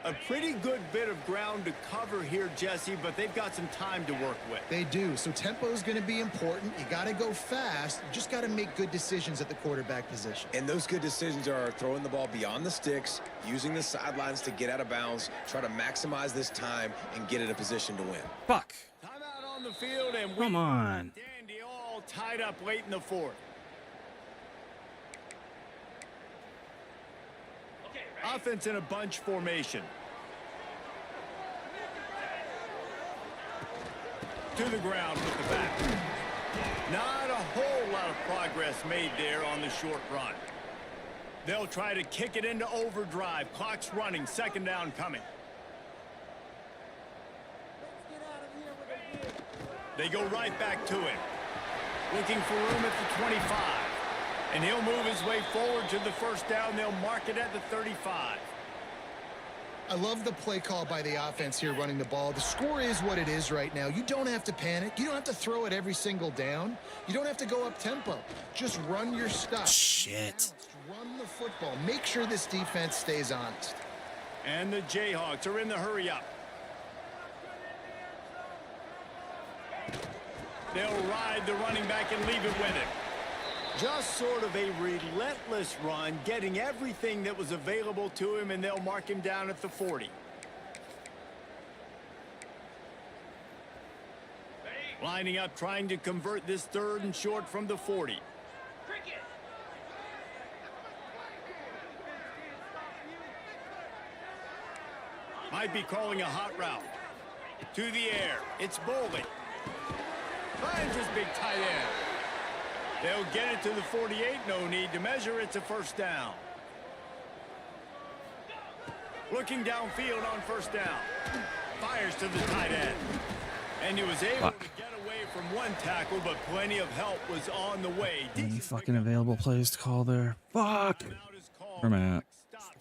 A pretty good bit of ground to cover here, Jesse, but they've got some time to work with. They do. So tempo is going to be important. You got to go fast. You just got to make good decisions at the quarterback position. And those good decisions are throwing the ball beyond the sticks, using the sidelines to get out of bounds, try to maximize this time, and get in a position to win. Fuck. Timeout on the field, and Come on. Dandy all tied up late in the fourth. Offense in a bunch formation. To the ground with the back. Not a whole lot of progress made there on the short run. They'll try to kick it into overdrive. Clock's running. Second down coming. They go right back to him. Looking for room at the 25. And he'll move his way forward to the first down. They'll mark it at the 35. I love the play call by the offense here running the ball. The score is what it is right now. You don't have to panic. You don't have to throw it every single down. You don't have to go up tempo. Just run your stuff. Shit. Run the football. Make sure this defense stays honest. And the Jayhawks are in the hurry up. They'll ride the running back and leave it with him. Just sort of a relentless run, getting everything that was available to him, and they'll mark him down at the 40. Lining up, trying to convert this third and short from the 40. Might be calling a hot route. To the air, it's Bowling. Finds his big tight end. They'll get it to the 48. No need to measure. It's a first down. Looking downfield on first down. Fires to the tight end. And he was able to get away from one tackle, but plenty of help was on the way. Any fucking available plays to call there? Fuck. Where am I at?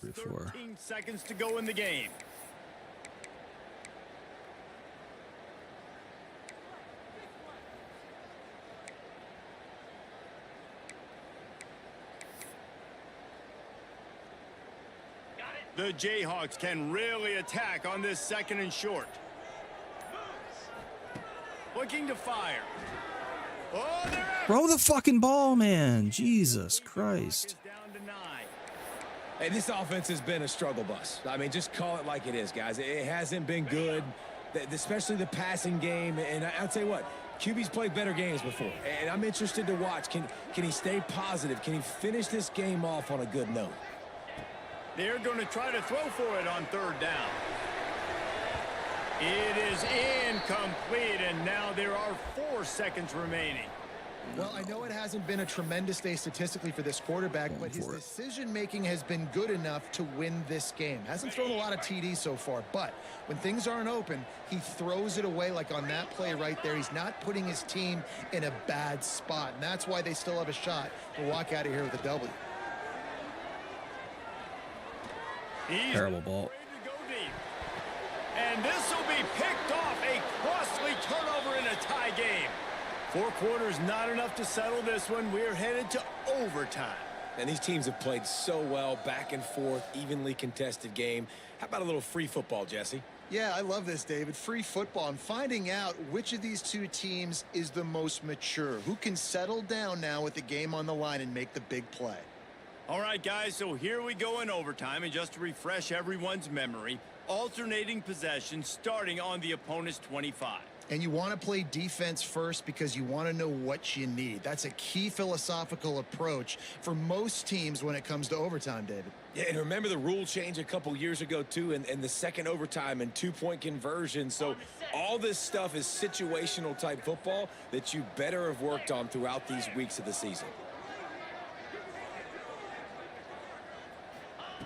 3-4. 13 seconds to go in the game. The Jayhawks can really attack on this second and short. Looking to fire. Oh, they're out. Throw the fucking ball, man. Jesus Christ. Down to 9. Hey, this offense has been a struggle bus. I mean, just call it like it is, guys. It hasn't been good, especially the passing game. And I'll tell you what, QB's played better games before. And I'm interested to watch. Can he stay positive? Can he finish this game off on a good note? They're going to try to throw for it on 3rd down. It is incomplete, and now there are 4 seconds remaining. Well, I know it hasn't been a tremendous day statistically for this quarterback, but his decision-making has been good enough to win this game. Hasn't thrown a lot of TDs so far, but when things aren't open, he throws it away like on that play right there. He's not putting his team in a bad spot, and that's why they still have a shot to walk out of here with a W. He's Terrible ball. ready to go deep. And this will be picked off. A costly turnover in a tie game. 4 quarters not enough to settle this one. We're headed to overtime. And these teams have played so well, back and forth, evenly contested game. How about a little free football, Jesse? Yeah, I love this, David. Free football. I'm finding out which of these 2 teams is the most mature, who can settle down now with the game on the line and make the big play. All right, guys, so here we go in overtime. And just to refresh everyone's memory, alternating possession starting on the opponent's 25. And you want to play defense first because you want to know what you need. That's a key philosophical approach for most teams when it comes to overtime, David. Yeah, and remember the rule change a couple years ago, too, and the second overtime and 2-point conversion. So all this stuff is situational type football that you better have worked on throughout these weeks of the season.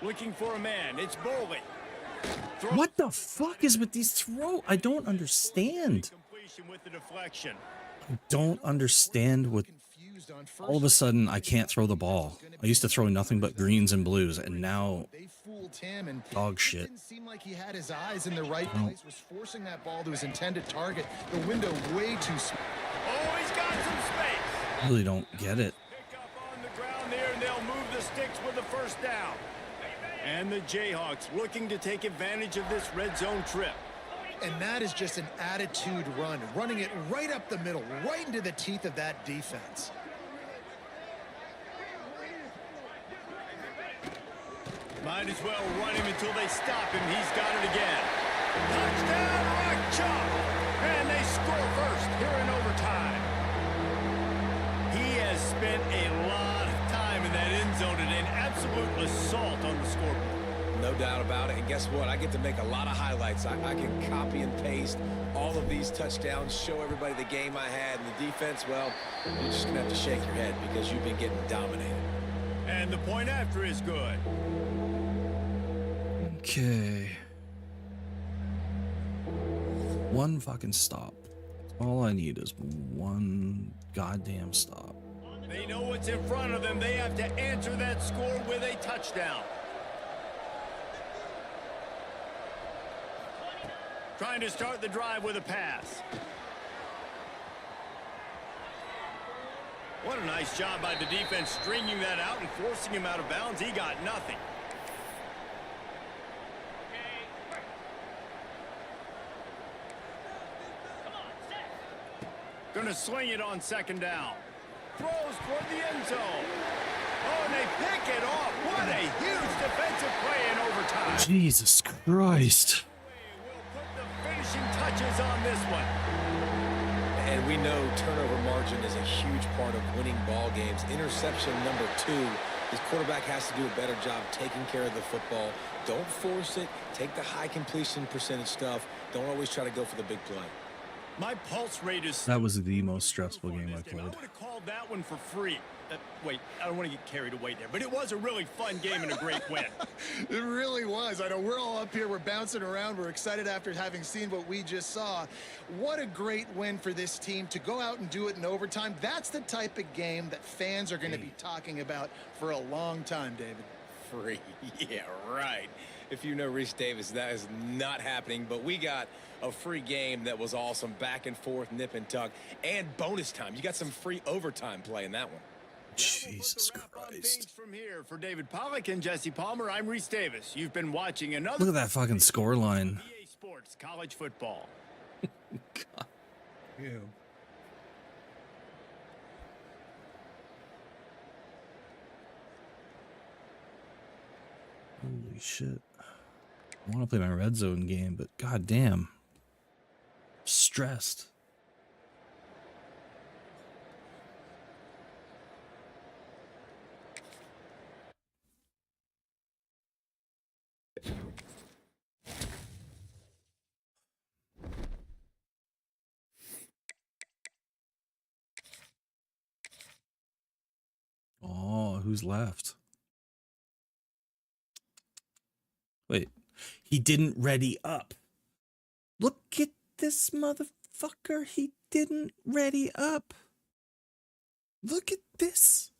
Looking for a man. It's Bowley. What the fuck is with these throw? I don't understand. Completion with the deflection. I don't understand what all of a sudden I can't throw the ball. I used to throw nothing but greens and blues, and now They fooled him, and dog shit. It didn't seem like he had his eyes in the right place, was forcing that ball to his intended target. The window way too small. Oh, he's got some space. I really don't get it. Pick up on the ground there, and they'll move the sticks with the 1st down. And the Jayhawks looking to take advantage of this red zone trip. And that is just an attitude run, running it right up the middle, right into the teeth of that defense. Might as well run him until they stop him. He's got it again. Touchdown, Rock Chalk! And they score first here in overtime. He has spent a lot of time in that end zone and an absolute assault on the scoreboard. No doubt about it. And guess what? I get to make a lot of highlights. I can copy and paste all of these touchdowns, show everybody the game I had. And the defense, well, you're just going to have to shake your head because you've been getting dominated. And the point after is good. Okay. One fucking stop. All I need is one goddamn stop. They know what's in front of them. They have to answer that score with a touchdown. Trying to start the drive with a pass. What a nice job by the defense stringing that out and forcing him out of bounds. He got nothing. Gonna sling it on 2nd down. Throws toward the end zone. Oh, and they pick it off. What a huge defensive play in overtime. Jesus Christ. We'll put the finishing touches on this one. And we know turnover margin is a huge part of winning ball games. Interception number 2. His quarterback has to do a better job taking care of the football. Don't force it. Take the high completion percentage stuff. Don't always try to go for the big play. My pulse rate is... That was the most stressful game I I played. would have called that one for free. Wait, I don't want to get carried away there, but it was a really fun game and a great win. It really was. I know we're all up here, we're bouncing around, we're excited after having seen what we just saw. What a great win for this team to go out and do it in overtime. That's the type of game that fans are going to be talking about for a long time, David. Free. Yeah, right. If you know Reese Davis, that is not happening, but we got a free game that was awesome, back and forth, nip and tuck, and bonus time. You got some free overtime play in that one. Jesus Wrap on things Christ. from here for David Pollack and Jesse Palmer, I'm Reese Davis. You've been watching another Look at that fucking score line. EA Sports College Football. Yeah. Holy shit. I want to play my red zone game, but goddamn. Stressed. Oh, who's left? Wait, he didn't ready up. Look at this motherfucker. He didn't ready up. Look at this.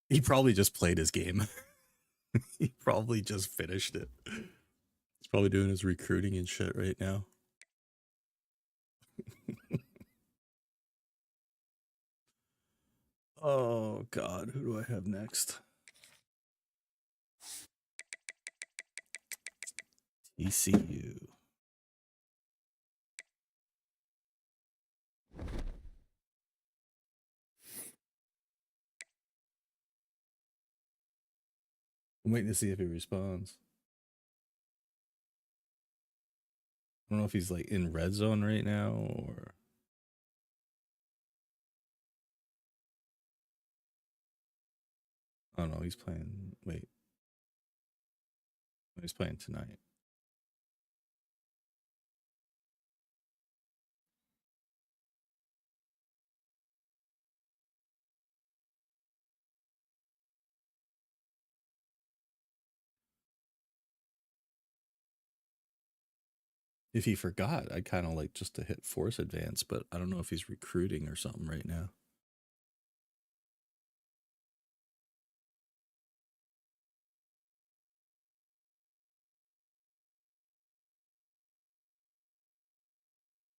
He probably just played his game. He probably just finished it. He's probably doing his recruiting and shit right now. Oh, God. Who do I have next? TCU. I'm waiting to see if he responds. I don't know if he's like in red zone right now or. I don't know. He's playing. Wait. He's playing tonight. If he forgot, I'd kind of like just to hit force advance, but I don't know if he's recruiting or something right now.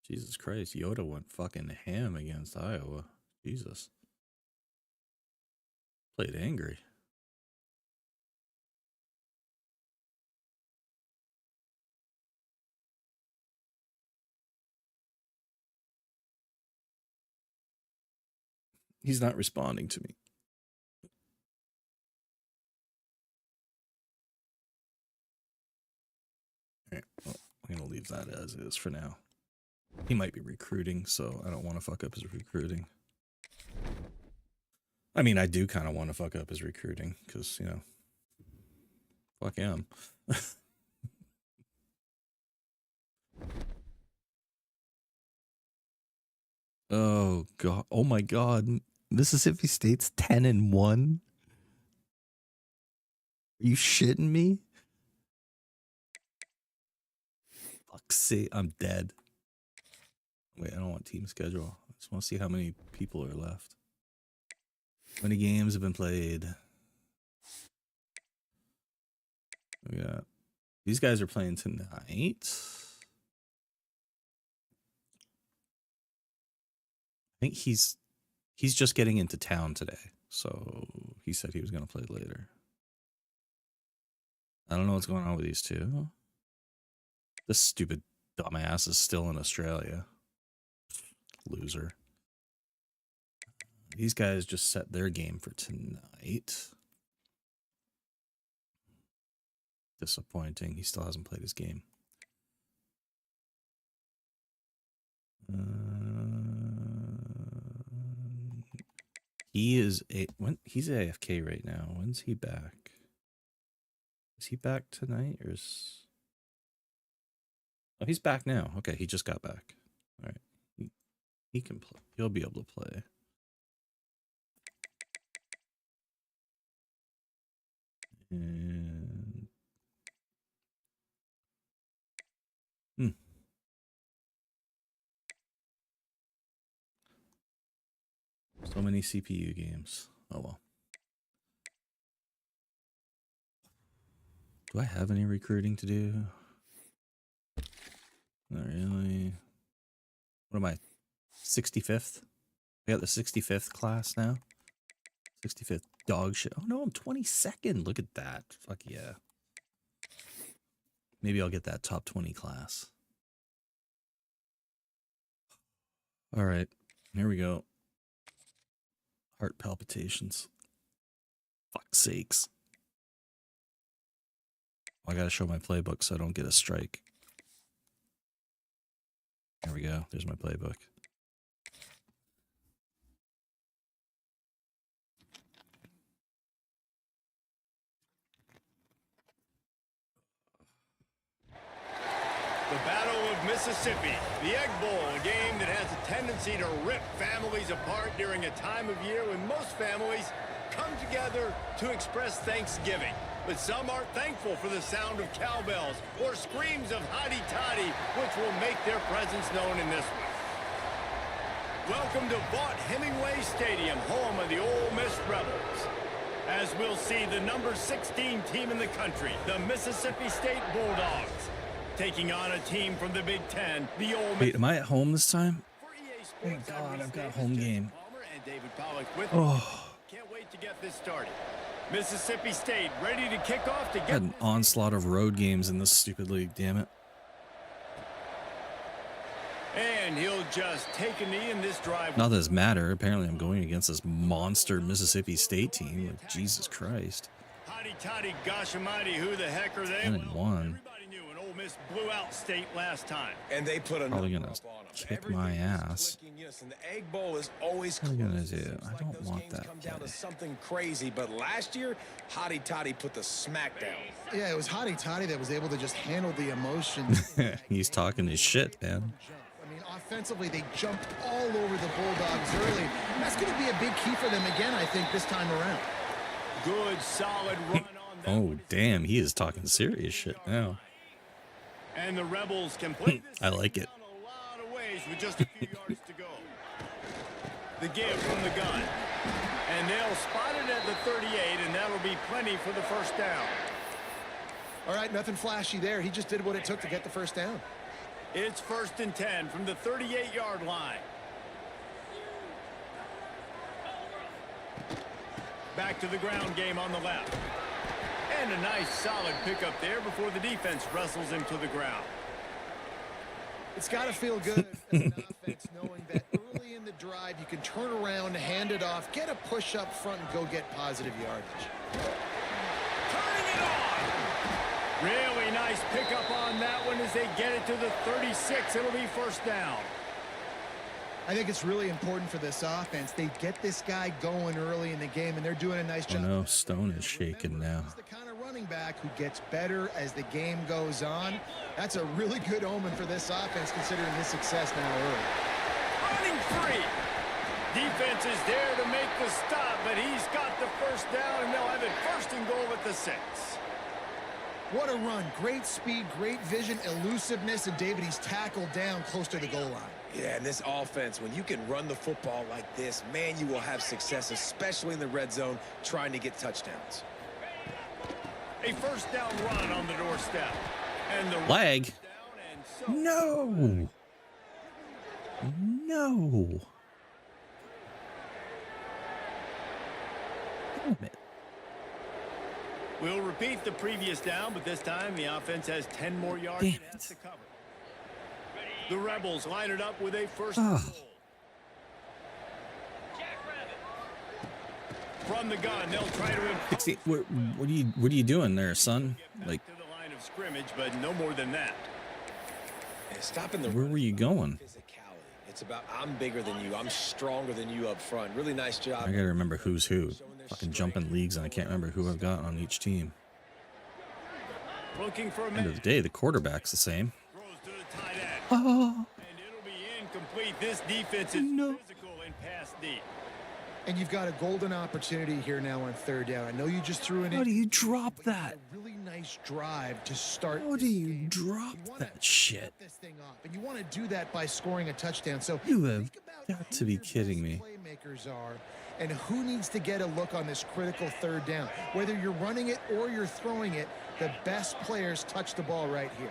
Jesus Christ, Yoda went fucking ham against Iowa. Jesus. Played angry. He's not responding to me. All right, well, I'm going to leave that as is for now. He might be recruiting, so I don't want to fuck up his recruiting. I mean, I do kind of want to fuck up his recruiting because, you know, fuck him. Oh, God. Oh, my God. Mississippi State's 10-1. Are you shitting me? Fuck's sake, I'm dead. Wait, I don't want team schedule. I just want to see how many people are left. How many games have been played? Yeah. These guys are playing tonight. I think he's just getting into town today. So he said he was going to play later. I don't know what's going on with these two. This stupid dumbass is still in Australia. Loser. These guys just set their game for tonight. Disappointing. He still hasn't played his game. He's AFK right now. When's he back? Is he back tonight or is... Oh, he's back now. Okay, he just got back. All right. He can play. He'll be able to play. And many CPU games. Oh well. Do I have any recruiting to do? Not really. What am I? 65th? I got the 65th class now. 65th dog shit. Oh no, I'm 22nd. Look at that. Fuck yeah. Maybe I'll get that top 20 class. All right. Here we go. Heart palpitations. Fuck's sakes. I gotta show my playbook so I don't get a strike. There we go. There's my playbook. The Battle of Mississippi, the Egg Bowl, a game that has a tendency to rip families apart during a time of year when most families come together to express Thanksgiving. But some aren't thankful for the sound of cowbells or screams of hotty-toddy, which will make their presence known in this one. Welcome to Vaught Hemingway Stadium, home of the Ole Miss Rebels. As we'll see the number 16 team in the country, the Mississippi State Bulldogs, taking on a team from the Big Ten, the Ole Miss. Wait, am I at home this time? Thank God, I've got a home game. Oh. Can't wait to get this started. Mississippi State ready to kick off to get Had an onslaught of road games in this stupid league, damn it. And he'll just take a knee in this drive. Not that this matter. Apparently I'm going against this monster Mississippi State team. Like, Jesus Christ. Hotty-totty, gosh almighty, who the heck are they? 10-1. Everybody knew an Ole Miss blew out State last time. And they put a Probably number gonna up on 'em. kick my Everything is ass. clicking, yes, and the Egg Bowl is always What are you gonna close. do? Seems I like don't those want games that come down to play. something crazy, but last year, Hotty Toddy put the smack down. Yeah, it was Hotty Toddy that was able to just handle the emotion. He's talking his shit, man. I mean, offensively, they jumped all over the Bulldogs early. And that's going to be a big key for them again, I think, this time around. Good, solid run on that. Oh, damn. He is talking serious shit now. And the Rebels can play this I like it. down a lot of ways with just a few yards to go. The give from the gun. And they'll spot it at the 38, and that'll be plenty for the first down. All right, nothing flashy there. He just did what it took to get the first down. It's 1st and 10 from the 38-yard line. Back to the ground game on the left. And a nice solid pickup there before the defense wrestles him to the ground. It's got to feel good as an offense knowing that early in the drive you can turn around, hand it off, get a push up front, and go get positive yardage. Turning it on! Really nice pickup on that one as they get it to the 36. It'll be first down. I think it's really important for this offense. They get this guy going early in the game, and they're doing a nice Oh job. no, Stone is shaking now. He's the kind of running back who gets better as the game goes on. That's a really good omen for this offense, considering his success now early. Running free. Defense is there to make the stop, but he's got the first down, and they'll have it 1st and goal at the 6. What a run. Great speed, great vision, elusiveness, and David, he's tackled down close to the goal line. Yeah, and this offense, when you can run the football like this, man, you will have success, especially in the red zone, trying to get touchdowns. A first down run on the doorstep. And the Lag. down and so No. No. Damn it. we'll repeat the previous down, but this time the offense has 10 more yards Damn it has it. to cover. The Rebels line it up with a first Ugh. and goal. From the gun, they'll try to improve 60, what are you doing there, son? Like, to the line of scrimmage, but no more than that. And stopping the where run were you going? physicality. It's about I'm bigger than you. I'm stronger than you up front. Really nice job. I gotta remember who's who. Fucking jumping leagues, and I can't remember who I've got on each team. Looking for a End man. of the day, the quarterback's the same. Throws to the tight end. Oh, And it'll be incomplete. This defense is No. physical and pass deep. And you've got a golden opportunity here now on third down. I know you just threw it in. How do you drop that? A really nice drive to start. How do you drop that shit? This thing up, and you want to do that by scoring a touchdown. So You have think about got who to be your kidding best me. Playmakers are, and who needs to get a look on this critical third down. Whether you're running it or you're throwing it, the best players touch the ball right here.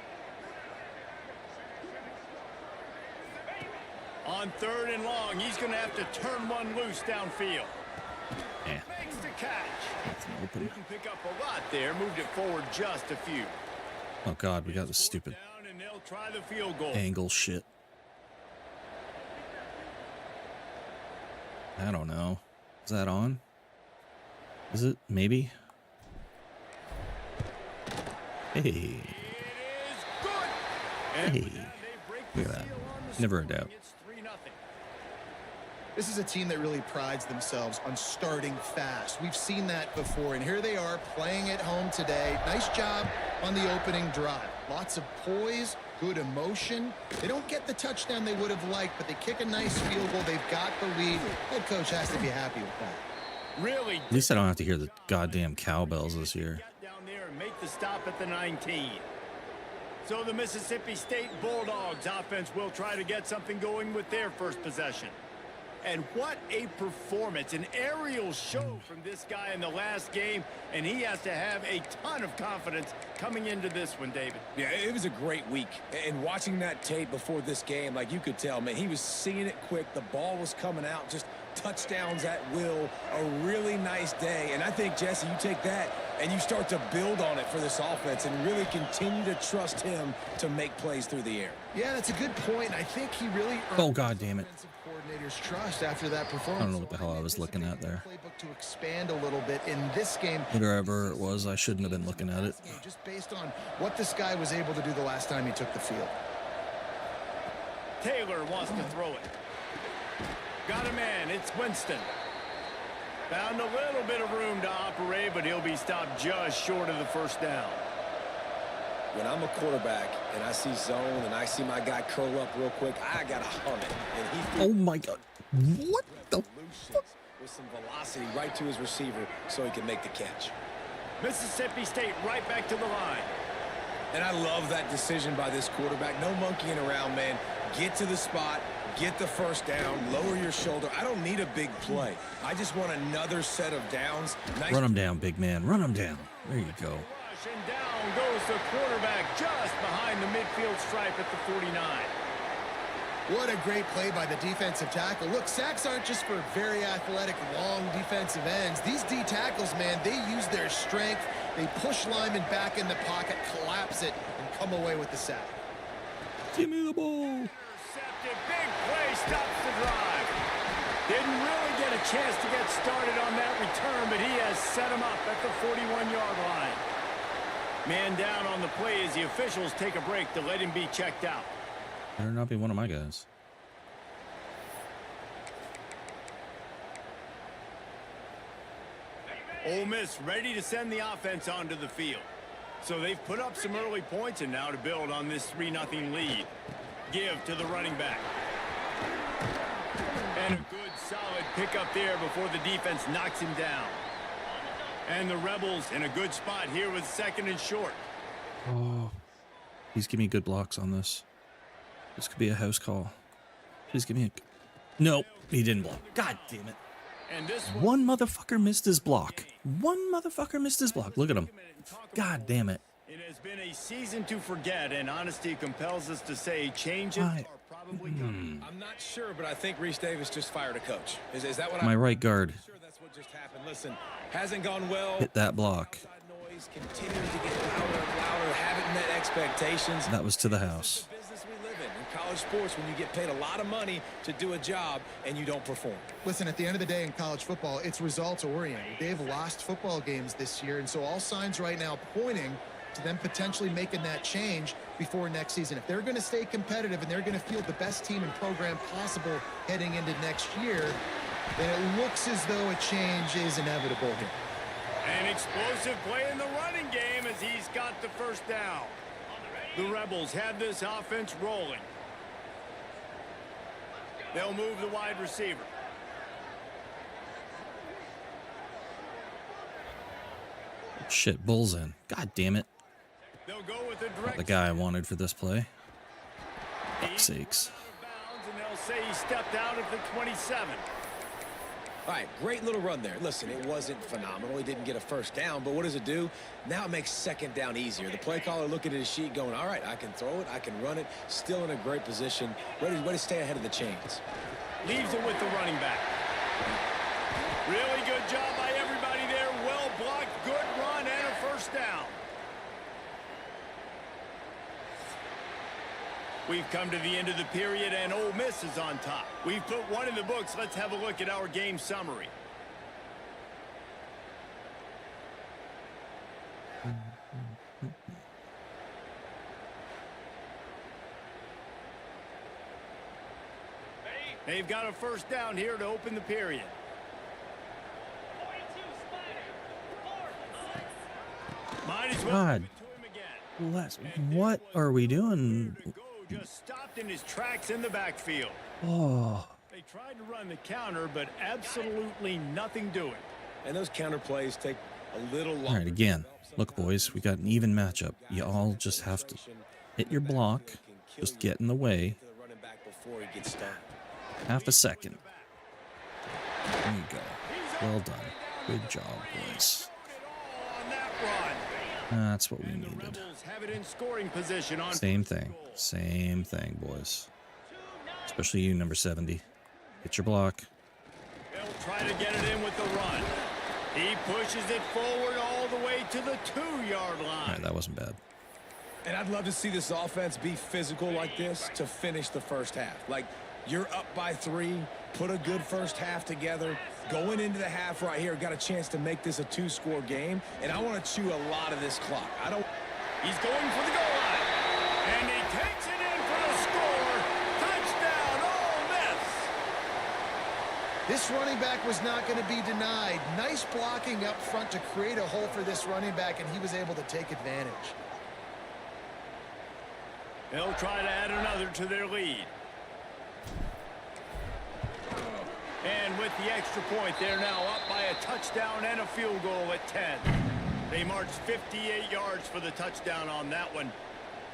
On third and long, he's going to have to turn one loose downfield. Yeah. Makes the catch. Open. Didn't pick up a lot there. Moved it forward just a few. Oh God, we got this stupid Down, and they'll try the field goal. angle shit. I don't know. Is that on? Is it? Maybe. Hey. It is good. And Hey. with that, they break the Look at that. seal on the Never a score. doubt. It's 3-0. This is a team that really prides themselves on starting fast. We've seen that before, and here they are playing at home today. Nice job on the opening drive. Lots of poise, good emotion. They don't get the touchdown they would have liked, but they kick a nice field goal. They've got the lead. Head coach has to be happy with that. Really. At least I don't have to hear the goddamn cowbells this year. Get down there and make the stop at the 19. So the Mississippi State Bulldogs offense will try to get something going with their first possession. And what a performance, an aerial show from this guy in the last game, and he has to have a ton of confidence coming into this one, David. Yeah, it was a great week. And watching that tape before this game, like you could tell, man, he was seeing it quick. The ball was coming out, just touchdowns at will. A really nice day. And I think, Jesse, you take that and you start to build on it for this offense and really continue to trust him to make plays through the air. Yeah, that's a good point. I think he really earned Oh, God damn it. defensive coordinator's trust after that performance. I don't know what the hell I was looking at there. Playbook to expand a little bit in this game. Whatever it was, I shouldn't have been looking at it. Just based on what this guy was able to do the last time he took the field. Taylor wants to throw it. Got a man. It's Winston. Found a little bit of room to operate, but he'll be stopped just short of the first down. When I'm a quarterback and I see zone and I see my guy curl up real quick, I got to hum it. And he Oh my God. What the fuck? with some velocity right to his receiver so he can make the catch. Mississippi State right back to the line. And I love that decision by this quarterback. No monkeying around, man. Get to the spot, get the first down, lower your shoulder. I don't need a big play. I just want another set of downs. Nice. Run him down, big man. Run him down. There you go. Rush, and down goes the quarterback just behind the midfield stripe at the 49. What a great play by the defensive tackle. Look, sacks aren't just for very athletic, long defensive ends. These D tackles, man, they use their strength. They push linemen back in the pocket, collapse it, and come away with the sack. Give me the ball. Intercepted. Big play stops the drive. Didn't really get a chance to get started on that return, but he has set him up at the 41-yard line. Man down on the play as the officials take a break to let him be checked out. Better not be one of my guys. Ole Miss ready to send the offense onto the field. So they've put up some early points, and now to build on this 3-0 lead. Give to the running back. And a good solid pickup there before the defense knocks him down. And the Rebels in a good spot here with second and short. Oh, please give me good blocks on this. This could be a house call. Please give me a... Nope, he didn't block. God damn it. And this One motherfucker missed his block. One motherfucker missed his block. Look at him. God damn it. It has been a season to forget, and honesty compels us to say changes are probably coming. I'm not sure, but I think Reese Davis just fired a coach. Is that what My right guard I'm sure that's what just happened. Listen, hasn't gone well. hit that block. Noise continues to get louder and louder. Haven't met expectations. That was to the house. The business we live in college sports, when you get paid a lot of money to do a job and you don't perform. Listen, at the end of the day in college football, it's results oriented. They've lost football games this year, and so all signs right now pointing to them potentially making that change before next season. If they're going to stay competitive and they're going to field the best team and program possible heading into next year, then it looks as though a change is inevitable here. An explosive play in the running game as he's got the first down. The Rebels have this offense rolling. They'll move the wide receiver. Shit, Bull's in. God damn it. They'll go with the Not direct. the guy I wanted for this play. Fuck's He's sakes. out of bounds, and they'll say he stepped out at the 27. All right, great little run there. Listen, it wasn't phenomenal. He didn't get a first down, but what does it do? Now it makes second down easier. The play caller looking at his sheet going, all right, I can throw it, I can run it, still in a great position, ready to stay ahead of the chains. Leaves it with the running back. Really good job by everybody there. Well blocked, good run, and a first down. We've come to the end of the period, and Ole Miss is on top. We've put one in the books. Let's have a look at our game summary. They've got a first down here to open the period. 42 Spider. Might as well God. give it to him again. Let's, And what it was are we nowhere doing? to go, just stopped in his tracks in the backfield. Oh, They tried to run the counter, but absolutely nothing doing. And those counter plays take a little longer. all right, again. Look, boys, we got an even matchup. You all just have to hit your block. Just get in the way. To the running back before he gets stopped. Half a second. There you go. Well done. Good job, boys. On that run. That's what we And the needed. Rebels have it in scoring position on Same thing. Same thing, boys. Especially you, number 70. Hit your block. They'll try to get it in with the run. He pushes it forward all the way to the 2-yard All line. right, that wasn't bad. And I'd love to see this offense be physical like this to finish the first half. Like, you're up by 3, put a good first half together. Going into the half right here, got a chance to make this a 2-score game, and I want to chew a lot of this clock. He's going for the goal line. And he takes it in for the score. Touchdown, Ole Miss. This running back was not going to be denied. Nice blocking up front to create a hole for this running back, and he was able to take advantage. They'll try to add another to their lead. And with the extra point, they're now up by a touchdown and a field goal at 10. They marched 58 yards for the touchdown on that one.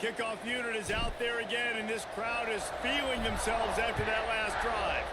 Kickoff unit is out there again, and this crowd is feeling themselves after that last drive.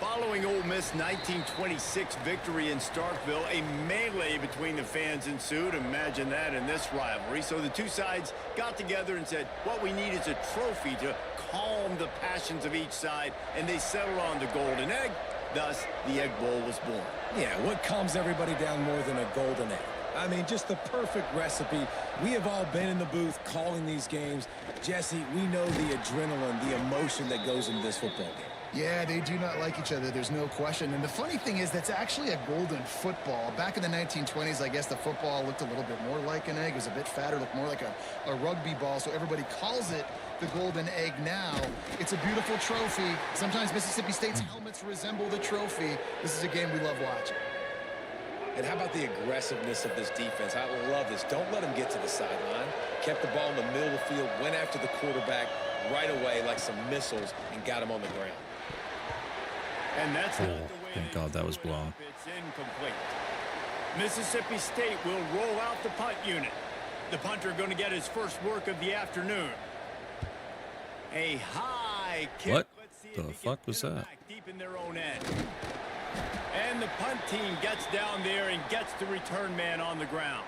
Following Ole Miss' 1926 victory in Starkville, a melee between the fans ensued. Imagine that in this rivalry. So the two sides got together and said, what we need is a trophy to calm the passions of each side, and they settled on the golden egg. Thus, the Egg Bowl was born. Yeah, what calms everybody down more than a golden egg? I mean, just the perfect recipe. We have all been in the booth calling these games. Jesse, we know the adrenaline, the emotion that goes into this football game. Yeah, they do not like each other. There's no question. And the funny thing is that's actually a golden football. Back in the 1920s, I guess the football looked a little bit more like an egg. It was a bit fatter, looked more like a rugby ball. So everybody calls it the golden egg now. It's a beautiful trophy. Sometimes Mississippi State's helmets resemble the trophy. This is a game we love watching. And how about the aggressiveness of this defense? I love this. Don't let them get to the sideline. Kept the ball in the middle of the field, went after the quarterback right away like some missiles and got him on the ground. And that's not the way thank they God that was drew it blown. up. It's incomplete. Mississippi State will roll out the punt unit. The punter going to get his first work of the afternoon. A high kick. What Let's see if the he can fuck was pin it that? back deep in their own end. And the punt team gets down there and gets the return man on the ground.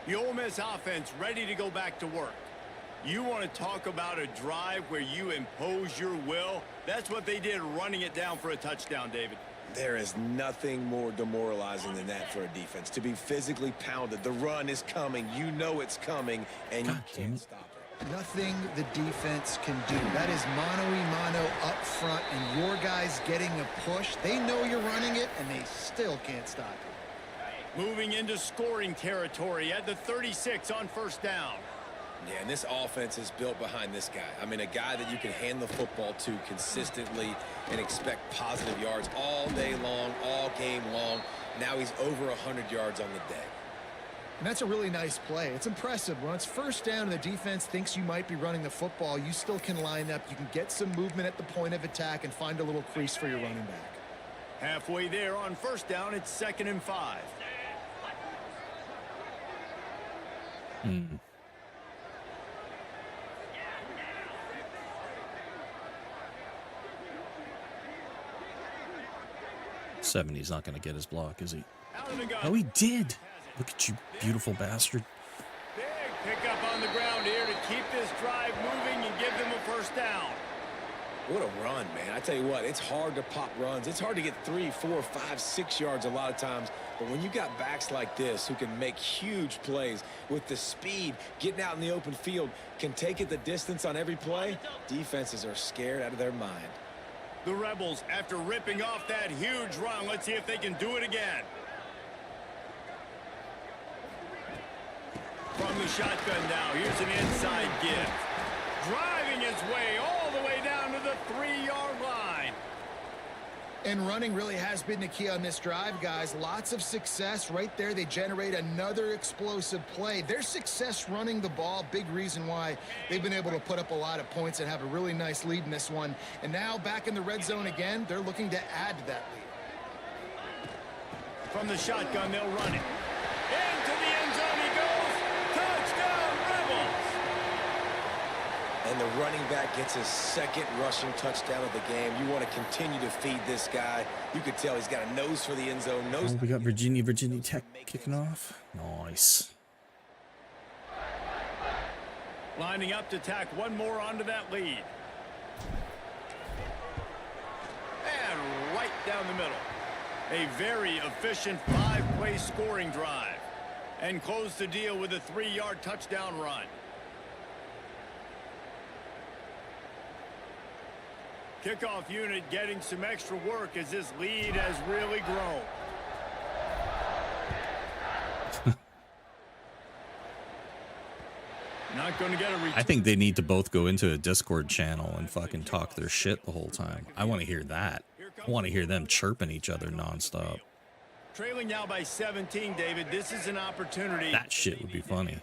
The Ole Miss offense ready to go back to work. You want to talk about a drive where you impose your will? That's what they did, running it down for a touchdown, David. There is nothing more demoralizing than that for a defense. To be physically pounded. The run is coming. You know it's coming, and you God damn can't it. stop it. Nothing the defense can do. That is mano-a-mano up front, and your guys getting a push. They know you're running it, and they still can't stop it. Moving into scoring territory at the 36 on first down. Yeah, and this offense is built behind this guy. I mean, a guy that you can hand the football to consistently and expect positive yards all day long, all game long. Now he's over 100 yards on the day. And that's a really nice play. It's impressive. When it's first down and the defense thinks you might be running the football, you still can line up. You can get some movement at the point of attack and find a little crease for your running back. Halfway there on first down, it's 2nd and 5. Hmm. He's not going to get his block, is he? Out of the gun. Oh, he did. Look at you, beautiful bastard. Big pickup on the ground here to keep this drive moving and give them a first down. What a run, man. I tell you what, it's hard to pop runs. It's hard to get 3, 4, 5, 6 yards a lot of times. But when you got backs like this who can make huge plays with the speed, getting out in the open field, can take it the distance on every play, defenses are scared out of their mind. The Rebels, after ripping off that huge run, let's see if they can do it again. From the shotgun now, here's an inside give. Driving his way all the way down to the 3-yard line. And running really has been the key on this drive, guys. Lots of success right there. They generate another explosive play. Their success running the ball, big reason why they've been able to put up a lot of points and have a really nice lead in this one. And now back in the red zone again, they're looking to add to that lead. From the shotgun, they'll run it. Into the end zone he goes. Touchdown, Rebels! And the running back gets his 2nd rushing touchdown of the game. You want to continue to feed this guy. You could tell he's got a nose for the end zone. Oh, we got Virginia Tech kicking off. Nice. Lining up to tack one more onto that lead. And right down the middle. A very efficient 5-play scoring drive. And close the deal with a 3-yard touchdown run. Kickoff unit getting some extra work as this lead has really grown. Not going to get a return. I think they need to both go into a Discord channel and fucking talk their shit the whole time. I want to hear that. I want to hear them chirping each other nonstop. Trailing now by 17, David. This is an opportunity. That shit would be funny.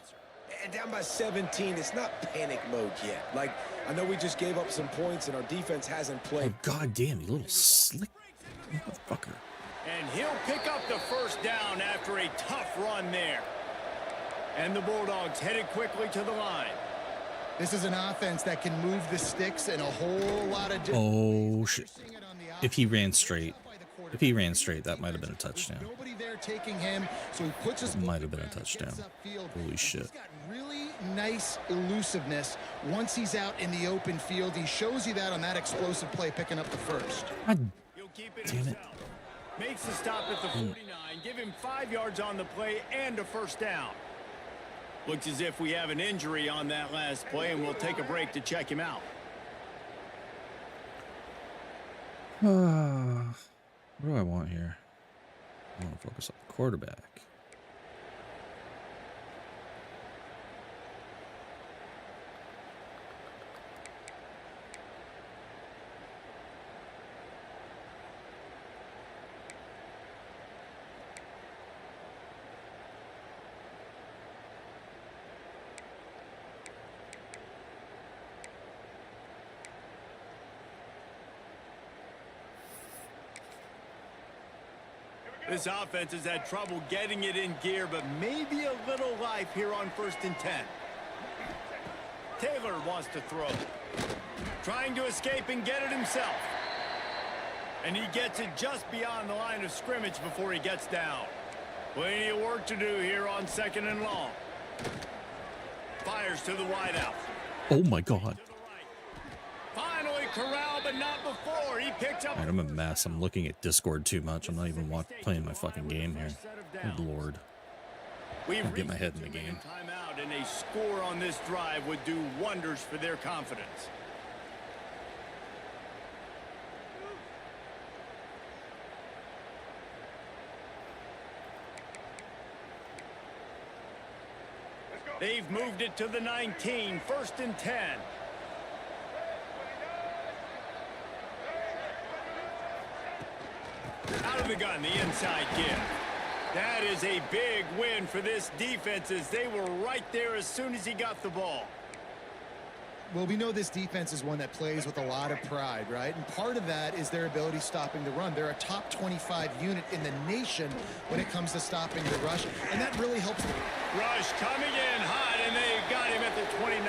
And down by 17, it's not panic mode yet. Like, I know we just gave up some points and our defense hasn't played. Oh, goddamn, you little slick motherfucker. And he'll pick up the first down after a tough run there. And the Bulldogs headed quickly to the line. This is an offense that can move the sticks in a whole lot of different Oh, ways. shit. If he ran straight, that might have been a touchdown. Nobody there taking him, so he puts his Might have been a touchdown. Holy shit. He's got really nice elusiveness once he's out in the open field. He shows you that on that explosive play, picking up the first. God He'll keep it damn it. himself. Makes the stop at the 49. Give him 5 yards on the play and a first down. Looks as if we have an injury on that last play, and we'll take a break to check him out. What do I want here? I want to focus on the quarterback. This offense has had trouble getting it in gear, but maybe a little life here on 1st and 10. Taylor wants to throw. Trying to escape and get it himself. And he gets it just beyond the line of scrimmage before he gets down. Plenty of work to do here on 2nd and long. Fires to the wideout. Oh my god. Finally corralled, but not before. He picked up. Right, I'm a mess. I'm looking at Discord too much. I'm not even playing my fucking game here. Good lord. I'll get my head in the game. Timeout, and a score on this drive would do wonders for their confidence. They've moved it to the 19, 1st and 10. Out of the gun, the inside give. That is a big win for this defense as they were right there as soon as he got the ball. Well, we know this defense is one that plays with a lot of pride, right? And part of that is their ability stopping the run. They're a top 25 unit in the nation when it comes to stopping the rush, and that really helps them. Rush coming in hot, and they got him at the 29.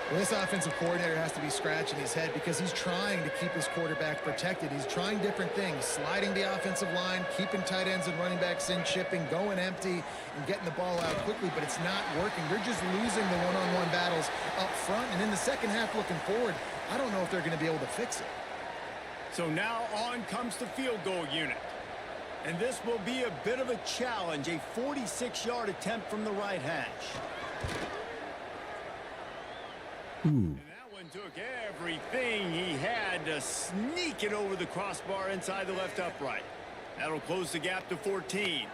Well, this offensive coordinator has to be scratching his head because he's trying to keep his quarterback protected. He's trying different things, sliding the offensive line, keeping chight ends and running backs in, chipping, going empty, and getting the ball out quickly, but it's not working. They're just losing the one-on-one battles up front, and in the second half looking forward, I don't know if they're going to be able to fix it. So now on comes the field goal unit. And this will be a bit of a challenge, a 46-yard attempt from the right hash. And that one took everything he had to sneak it over the crossbar inside the left upright. That'll close the gap to 14.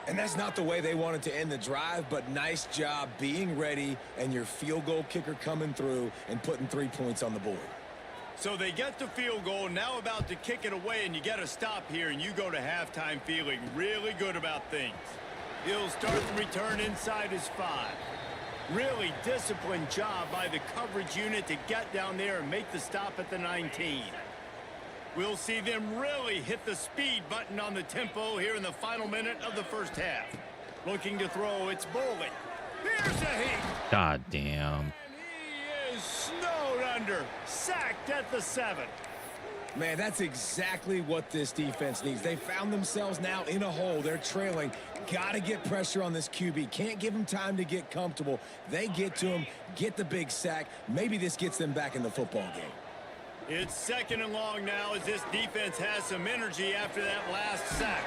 And that's not the way they wanted to end the drive, but nice job being ready and your field goal kicker coming through and putting 3 points on the board. So they get the field goal, now about to kick it away, and you get a stop here, and you go to halftime feeling really good about things. He'll start the return inside his 5. Really disciplined job by the coverage unit to get down there and make the stop at the 19. We'll see them really hit the speed button on the tempo here in the final minute of the first half. Looking to throw, it's Bowling. Here's a heat. God damn. And he is snowed under, sacked at the 7. Man, that's exactly what this defense needs. They found themselves now in a hole. They're trailing. Got to get pressure on this QB. Can't give him time to get comfortable. They get to him, get the big sack. Maybe this gets them back in the football game. It's second and long now as this defense has some energy after that last sack.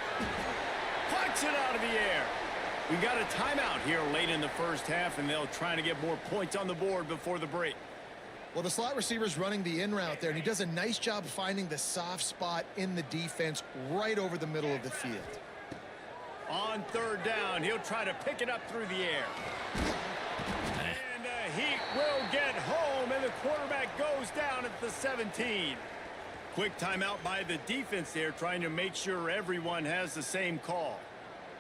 Plucks it out of the air. We got a timeout here late in the first half, and they'll try to get more points on the board before the break. Well, the slot receiver's running the in route there, and he does a nice job finding the soft spot in the defense right over the middle of the field. On third down, he'll try to pick it up through the air. And Heat will get home, and the quarterback goes down at the 17. Quick timeout by the defense there, trying to make sure everyone has the same call.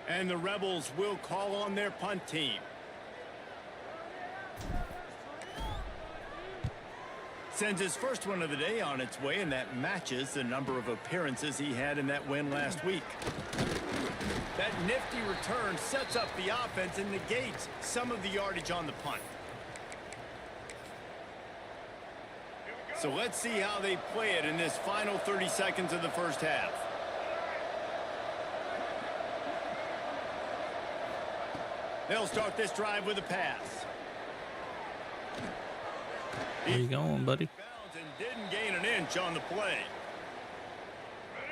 And the Rebels will call on their punt team. Sends his first one of the day on its way, and that matches the number of appearances he had in that win last week. That nifty return sets up the offense and negates some of the yardage on the punt. So let's see how they play it in this final 30 seconds of the first half. They'll start this drive with a pass. Where you going, buddy? And didn't gain an inch on the play.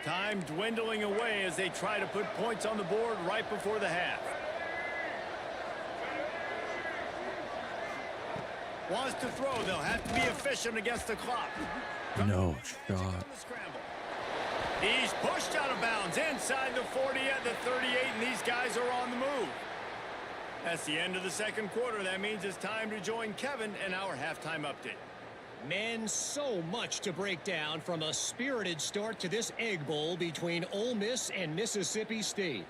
Time dwindling away as they try to put points on the board right before the half. Wants to throw. They'll have to be efficient against the clock. No shot. He's pushed out of bounds inside the 40 at the 38, and these guys are on the move. That's the end of the second quarter. That means it's time to join Kevin in our halftime update. Men, so much to break down from a spirited start to this Egg Bowl between Ole Miss and Mississippi State.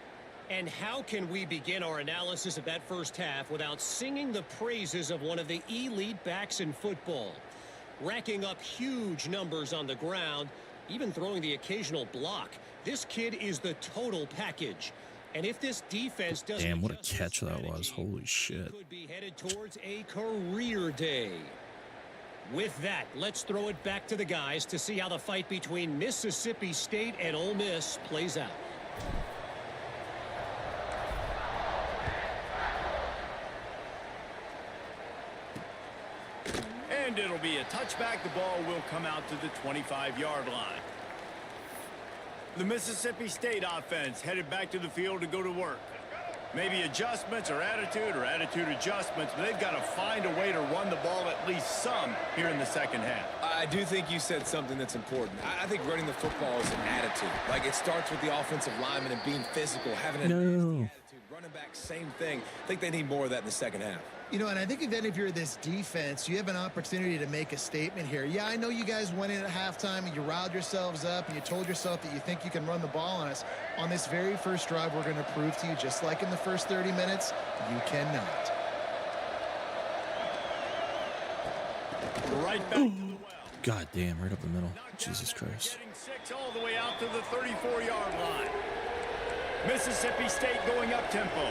And how can we begin our analysis of that first half without singing the praises of one of the elite backs in football? Racking up huge numbers on the ground, even throwing the occasional block. This kid is the total package. And if this defense doesn't... Damn, what a catch that was. Holy shit. ...could be headed towards a career day. With that, let's throw it back to the guys to see how the fight between Mississippi State and Ole Miss plays out. And it'll be a touchback. The ball will come out to the 25-yard line. The Mississippi State offense headed back to the field to go to work. Maybe adjustments or attitude adjustments, but they've got to find a way to run the ball at least some here in the second half. I do think you said something that's important. I think running the football is an attitude. Like, it starts with the offensive lineman and being physical, having an attitude. Running back, same thing. I think they need more of that in the second half. You know, and I think then if you're this defense, you have an opportunity to make a statement here. Yeah, I know you guys went in at halftime and you riled yourselves up and you told yourself that you think you can run the ball on us. On this very first drive, we're going to prove to you, just like in the first 30 minutes, you cannot. Right back to the well. God damn, right up the middle. Jesus Christ. Getting 6 all the way out to the 34-yard line. Mississippi State going up tempo.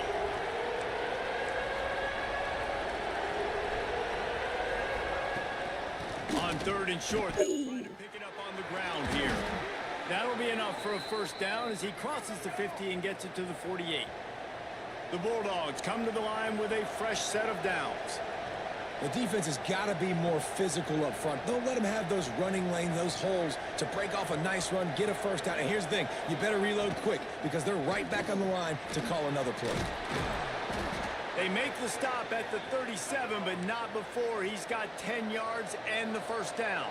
On 3rd and short, they'll try to pick it up on the ground here. That'll be enough for a first down as he crosses the 50 and gets it to the 48. The Bulldogs come to the line with a fresh set of downs. The defense has got to be more physical up front. Don't let them have those running lanes, those holes to break off a nice run, get a first down. And here's the thing, you better reload quick because they're right back on the line to call another play. They make the stop at the 37, but not before he's got 10 yards and the first down.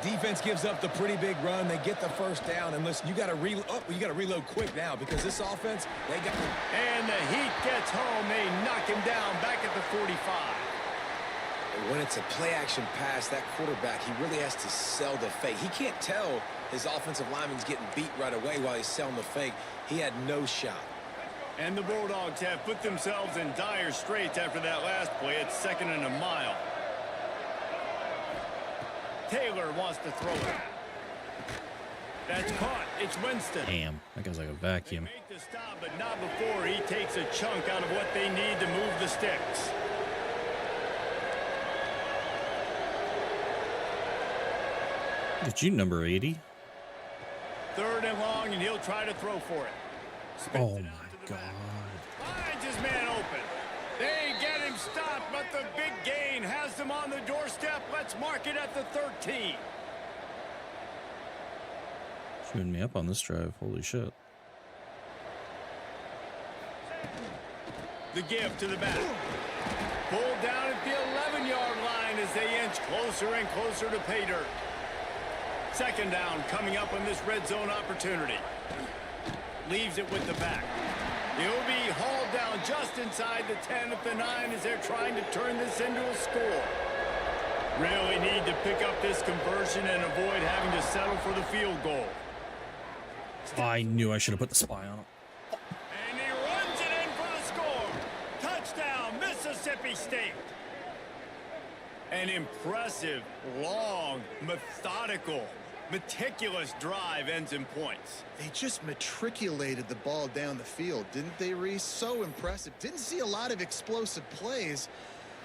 Defense gives up the pretty big run. They get the first down. And listen, you got to reload quick now because this offense, they got. And the Heat gets home. They knock him down back at the 45. When it's a play-action pass, that quarterback, he really has to sell the fake. He can't tell his offensive lineman's getting beat right away while he's selling the fake. He had no shot. And the Bulldogs have put themselves in dire straits after that last play. It's 2nd and a mile. Taylor wants to throw it. That's caught. It's Winston. Damn, that guy's like a vacuum. They make the stop, but not before he takes a chunk out of what they need to move the sticks. Get you number 80. 3rd and long, and he'll try to throw for it. Spins Oh it my out to the God. back. Finds his man open. They get him stopped, but the big gain has them on the doorstep. Let's mark it at the 13. Shooting me up on this drive. Holy shit. The give to the back. Pulled down at the 11-yard line as they inch closer and closer to pay dirt. 2nd down coming up on this red zone opportunity. Leaves it with the back. He'll be hauled down just inside the 10 at the 9 as they're trying to turn this into a score. Really need to pick up this conversion and avoid having to settle for the field goal. I knew I should have put the spy on it. And he runs it in for the score. Touchdown, Mississippi State. An impressive, long, methodical, meticulous drive ends in points. They just matriculated the ball down the field, didn't they, Reese? So impressive. Didn't see a lot of explosive plays,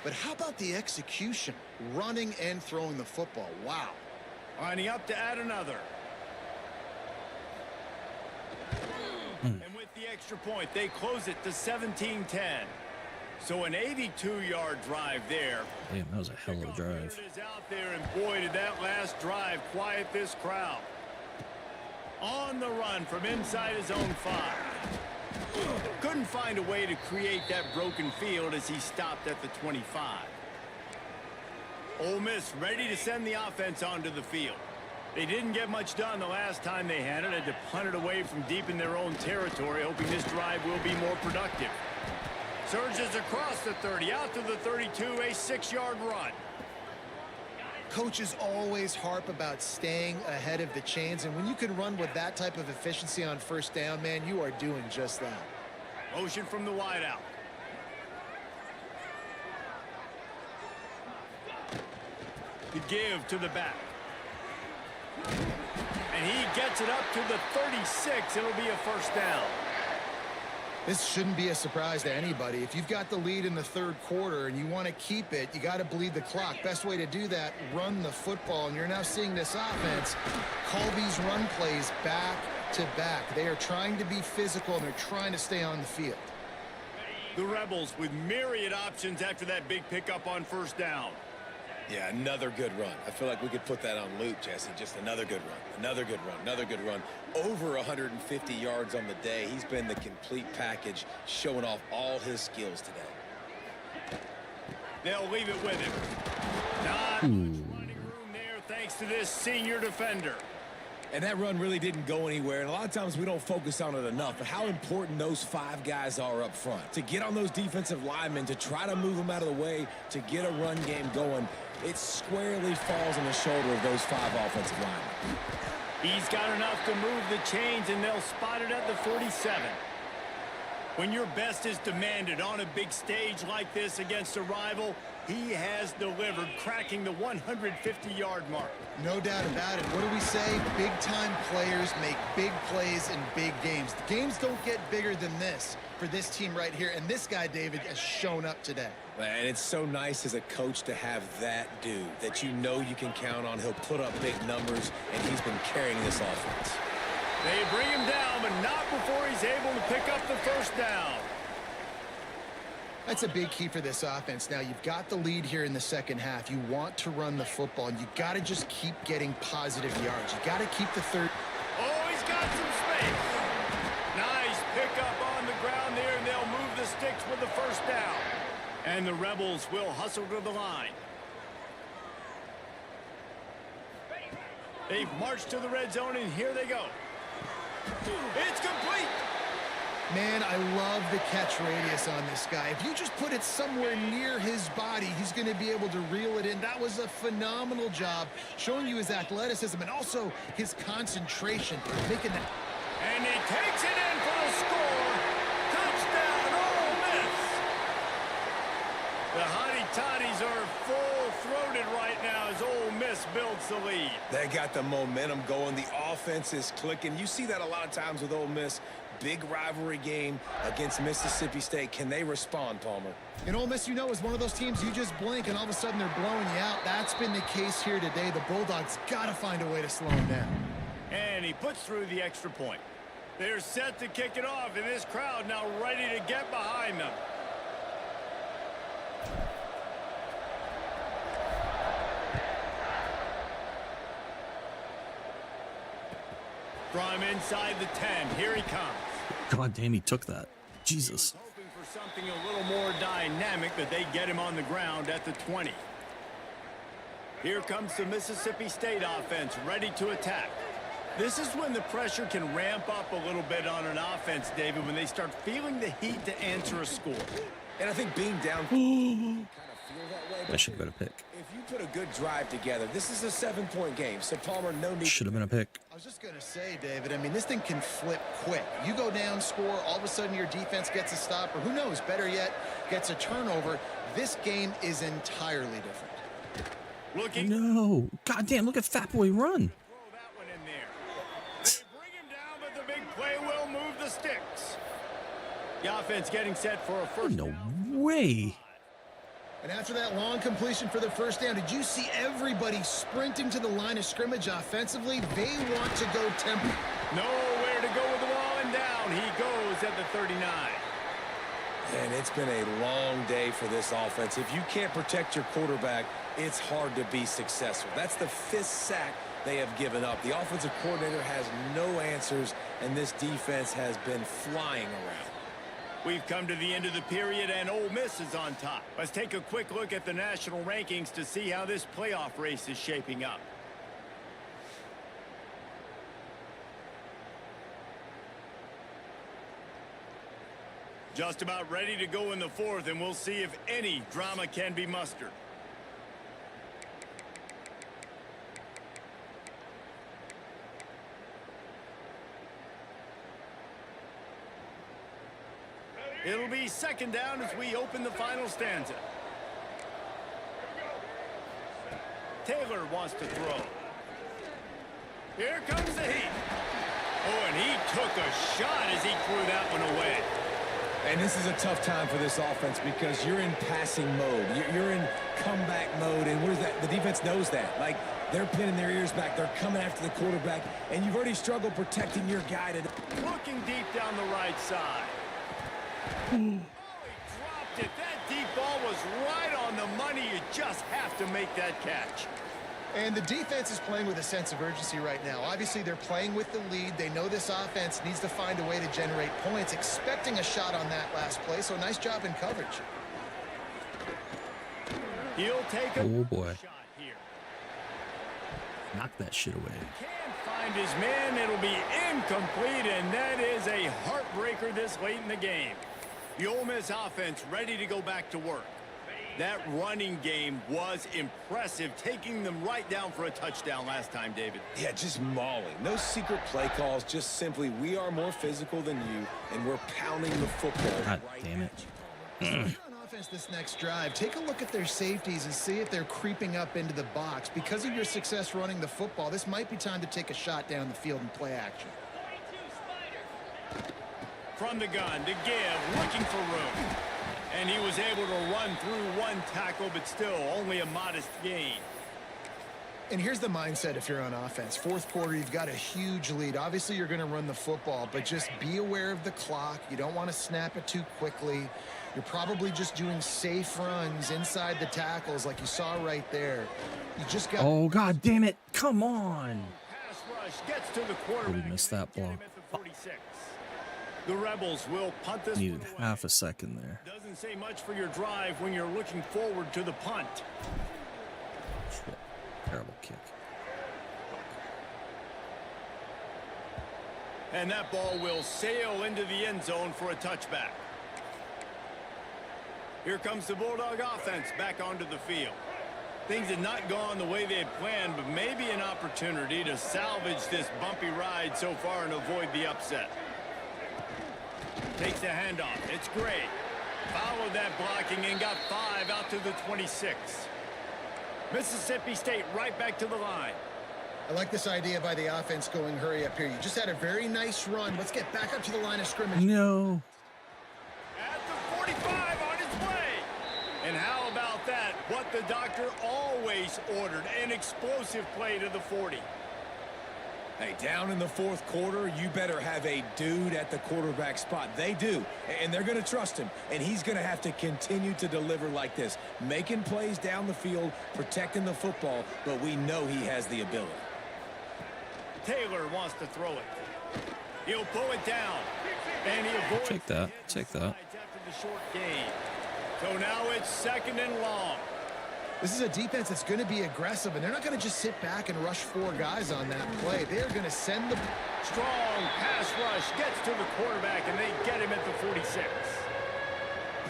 but how about the execution? Running and throwing the football. Wow. Lining up to add another. And with the extra point, they close it to 17-10. So an 82-yard drive there. Damn, that was a hell of a drive. It is out there, and boy, did that last drive quiet this crowd. On the run from inside his own 5. Couldn't find a way to create that broken field as he stopped at the 25. Ole Miss ready to send the offense onto the field. They didn't get much done the last time they had it. Had to punt it away from deep in their own territory, hoping this drive will be more productive. Surges across the 30, out to the 32, a 6-yard run. Coaches always harp about staying ahead of the chains, and when you can run with that type of efficiency on first down, man, you are doing just that. Motion from the wideout. The give to the back. And he gets it up to the 36. It'll be a first down. This shouldn't be a surprise to anybody. If you've got the lead in the 3rd quarter and you want to keep it, you got to bleed the clock. Best way to do that, run the football. And you're now seeing this offense call these run plays back to back. They are trying to be physical, and they're trying to stay on the field. The Rebels with myriad options after that big pickup on first down. Yeah, another good run. I feel like we could put that on loop, Jesse. Just another good run, another good run, another good run. Over 150 yards on the day. He's been the complete package, showing off all his skills today. They'll leave it with him. Not much running room there thanks to this senior defender. And that run really didn't go anywhere. And a lot of times we don't focus on it enough. But how important those 5 guys are up front. To get on those defensive linemen, to try to move them out of the way, to get a run game going. It squarely falls on the shoulder of those 5 offensive linemen. He's got enough to move the chains, and they'll spot it at the 47. When your best is demanded on a big stage like this against a rival, he has delivered, cracking the 150-yard mark. No doubt about it. What do we say? Big-time players make big plays in big games. The games don't get bigger than this for this team right here, and this guy, David, has shown up today. And it's so nice as a coach to have that dude that you know you can count on. He'll put up big numbers, and he's been carrying this offense. They bring him down, but not before he's able to pick up the first down. That's a big key for this offense. Now, you've got the lead here in the second half. You want to run the football, and you got to just keep getting positive yards. You got to keep the third. Oh, he's got some space. Nice pickup on the ground there, and they'll move the sticks with the first down. And the Rebels will hustle to the line. They've marched to the red zone, and here they go. It's complete. Man, I love the catch radius on this guy. If you just put it somewhere near his body, he's going to be able to reel it in. That was a phenomenal job, showing you his athleticism and also his concentration, making that. And he takes it in for the score. Touchdown, Ole Miss. The Hottie Toddies are full-throated right now as Ole Miss builds the lead. They got the momentum going. The offense is clicking. You see that a lot of times with Ole Miss. Big rivalry game against Mississippi State. Can they respond, Palmer? And Ole Miss, you know, is one of those teams you just blink and all of a sudden they're blowing you out. That's been the case here today. The Bulldogs got to find a way to slow them down. And he puts through the extra point. They're set to kick it off, and this crowd now ready to get behind them. From inside the 10, here he comes. God damn, he took that. Jesus. Hoping for something a little more dynamic, but they get him on the ground at the 20. Here comes the Mississippi State offense, ready to attack. This is when the pressure can ramp up a little bit on an offense, David, when they start feeling the heat to answer a score. And I think being down kind of feel that way. That should have been a pick. If you put a good drive together, this is a 7-point game. So Palmer, no need. Should have been a pick. I was just going to say, David, I mean, this thing can flip quick. You go down, score, all of a sudden your defense gets a stop, or who knows, better yet, gets a turnover. This game is entirely different. Looking. No. God damn, look at Fat Boy run. Throw that one in there. They bring him down, but the big play will move the sticks. The offense getting set for a first No down. way. And after that long completion for the first down, did you see everybody sprinting to the line of scrimmage offensively? They want to go tempo. Nowhere to go with the ball, and down he goes at the 39. And it's been a long day for this offense. If you can't protect your quarterback, it's hard to be successful. That's the 5th sack they have given up. The offensive coordinator has no answers, and this defense has been flying around. We've come to the end of the period, and Ole Miss is on top. Let's take a quick look at the national rankings to see how this playoff race is shaping up. Just about ready to go in the 4th, and we'll see if any drama can be mustered. It'll be second down as we open the final stanza. Taylor wants to throw. Here comes the heat. Oh, and he took a shot as he threw that one away. And this is a tough time for this offense because you're in passing mode. You're in comeback mode, and where's that? The defense knows that. Like, they're pinning their ears back. They're coming after the quarterback, and you've already struggled protecting your guy today. Looking deep down the right side. Oh, he dropped it. That deep ball was right on the money. You just have to make that catch. And the defense is playing with a sense of urgency right now. Obviously, they're playing with the lead. They know this offense needs to find a way to generate points, expecting a shot on that last play, so nice job in coverage. He'll take a Oh, boy. shot here. Knock that shit away. Can't find his man. It'll be incomplete, and that is a heartbreaker this late in the game. The Ole Miss offense ready to go back to work. That running game was impressive, taking them right down for a touchdown last time, David. Yeah, just mauling. No secret play calls, just simply we are more physical than you, and we're pounding the football. God right damn it. On offense this next drive, take a look at their safeties and see if they're creeping up into the box. Because of your success running the football, this might be time to take a shot down the field and play action. 42 Spider. From the gun to give, looking for room. And he was able to run through one tackle, but still only a modest gain. And here's the mindset if you're on offense. Fourth quarter, you've got a huge lead. Obviously, you're going to run the football, but just be aware of the clock. You don't want to snap it too quickly. You're probably just doing safe runs inside the tackles like you saw right there. You just got... Oh, God damn it. Come on. Pass rush gets to the quarterback. We missed that Get him block. at the 46. The Rebels will punt this Needed one away. half a second there. Doesn't say much for your drive when you're looking forward to the punt. Shit. Terrible kick. And that ball will sail into the end zone for a touchback. Here comes the Bulldog offense back onto the field. Things had not gone the way they had planned, but maybe an opportunity to salvage this bumpy ride so far and avoid the upset. Takes the handoff. It's great. Followed that blocking and got 5 out to the 26. Mississippi State right back to the line. I like this idea by the offense going hurry up here. You just had a very nice run. Let's get back up to the line of scrimmage. No. At the 45 on his way. And how about that? What the doctor always ordered. An explosive play to the 40. Hey, down in the fourth quarter, you better have a dude at the quarterback spot. They do, and they're going to trust him, and he's going to have to continue to deliver like this, making plays down the field, protecting the football, but we know he has the ability. Taylor wants to throw it. He'll pull it down, and he avoids Take that. Take that. after the short gain. So now it's 2nd and long. This is a defense that's going to be aggressive, and they're not going to just sit back and rush 4 guys on that play. They're going to send the... Strong pass rush gets to the quarterback, and they get him at the 46.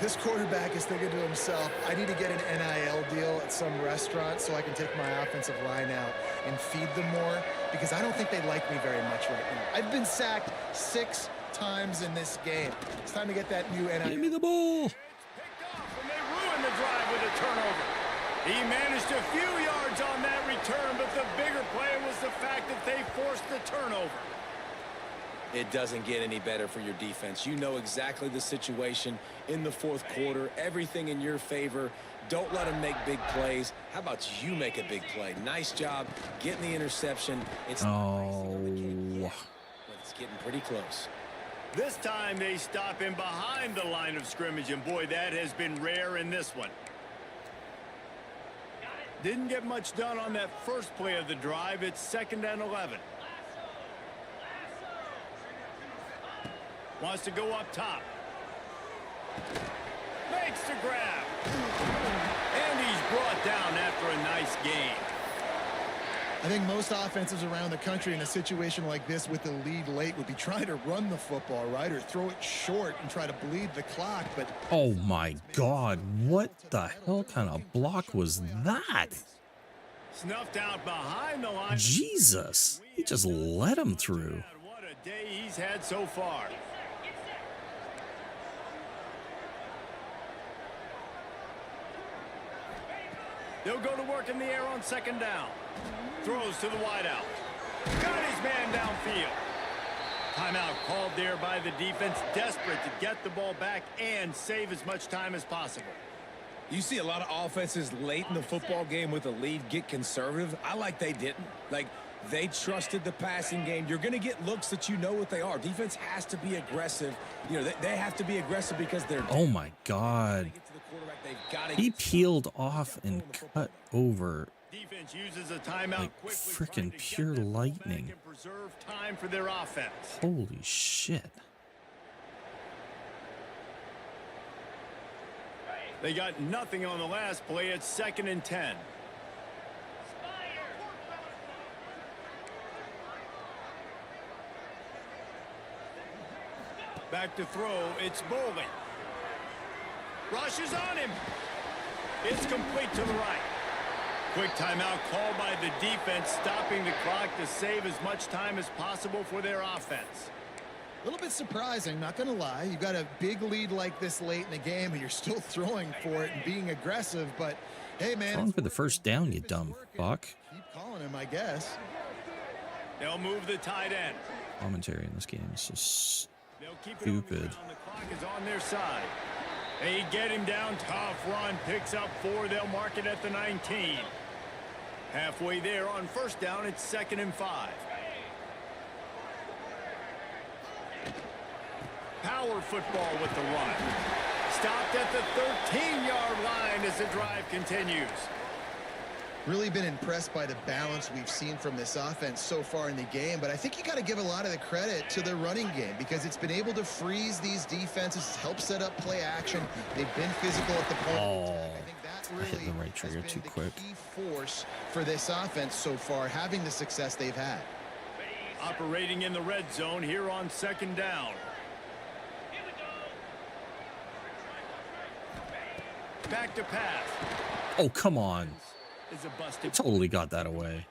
This quarterback is thinking to himself, I need to get an NIL deal at some restaurant so I can take my offensive line out and feed them more, because I don't think they like me very much right now. I've been sacked 6 times in this game. It's time to get that new NIL. Give me the ball. It's picked off, and they ruin the drive with a turnover. He managed a few yards on that return, but the bigger play was the fact that they forced the turnover. It doesn't get any better for your defense. You know exactly the situation in the fourth quarter, everything in your favor. Don't let them make big plays. How about you make a big play? Nice job getting the interception. It's Oh. but it's getting pretty close. This time they stop him behind the line of scrimmage, and boy, that has been rare in this one. Didn't get much done on that first play of the drive. It's 2nd and 11. Wants to go up top. Makes the grab. And he's brought down after a nice gain. I think most offenses around the country in a situation like this with the lead late would be trying to run the football, right? Or throw it short and try to bleed the clock, but... Oh my God. What the hell kind of block was that? Snuffed out behind the line. Jesus. He just let him through. What a day he's had so far. They'll go to work in the air on 2nd down. Throws to the wideout. Got his man downfield. Timeout called there by the defense, desperate to get the ball back and save as much time as possible. You see a lot of offenses late in the football game with a lead get conservative. I like they didn't. Like, they trusted the passing game. You're going to get looks that you know what they are. Defense has to be aggressive. You know, they have to be aggressive because they're... Oh my God. He peeled off and cut over Defense uses a timeout like quickly, freaking trying to get pure this ball back lightning. and preserve time for their offense. Holy shit. They got nothing on the last play. It's 2nd and 10. Back to throw. It's Bowling. Rushes on him. It's complete to the right. Quick timeout called by the defense, stopping the clock to save as much time as possible for their offense. A little bit surprising, not going to lie. You got a big lead like this late in the game, and you're still throwing for it and being aggressive. But, hey, man. Throwing for the first down, you dumb fuck. Keep calling him, I guess. They'll move the tight end. Commentary in this game is so They'll keep it on the stupid. ground. The clock is on their side. They get him down. Tough run. Picks up 4. They'll mark it at the 19. Halfway there on first down. It's 2nd and 5. Power football with the run. Stopped at the 13-yard line as the drive continues. Really been impressed by the balance we've seen from this offense so far in the game, but I think you got to give a lot of the credit to the running game because it's been able to freeze these defenses, help set up play action. They've been physical at the point of attack. I think that I hit really the right trigger has too been quick. the key force for this offense so far, having the success they've had. Operating in the red zone here on 2nd down. Back to pass. Oh, come on. Is a busted. Totally got that away.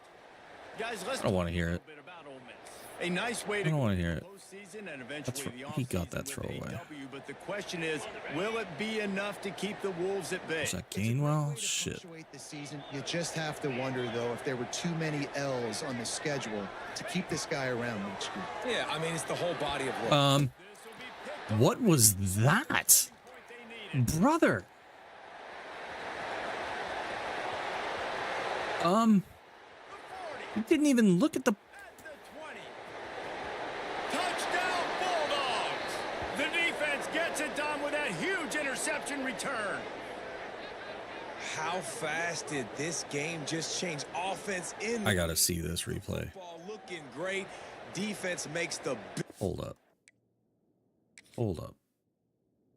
Guys, let's I don't want to hear talk it. a bit about Ole Miss. A nice way to I don't want to hear it. postseason and eventually the He got offseason that with a throwaway. W, but the question is, will it be enough to keep the Wolves at bay? Was that Gainwell? To Shit. punctuate the season, you just have to wonder, though, if there were too many L's on the schedule to keep this guy around next year. Yeah, I mean, it's the whole body of work. This will be picked up. What was that? Point they needed. Brother. He didn't even look at the... At the 20. Touchdown Bulldogs. The defense gets it done with that huge interception return. How fast did this game just change? Offense in. I gotta see this replay. Football looking great. Defense makes the. Hold up. Hold up.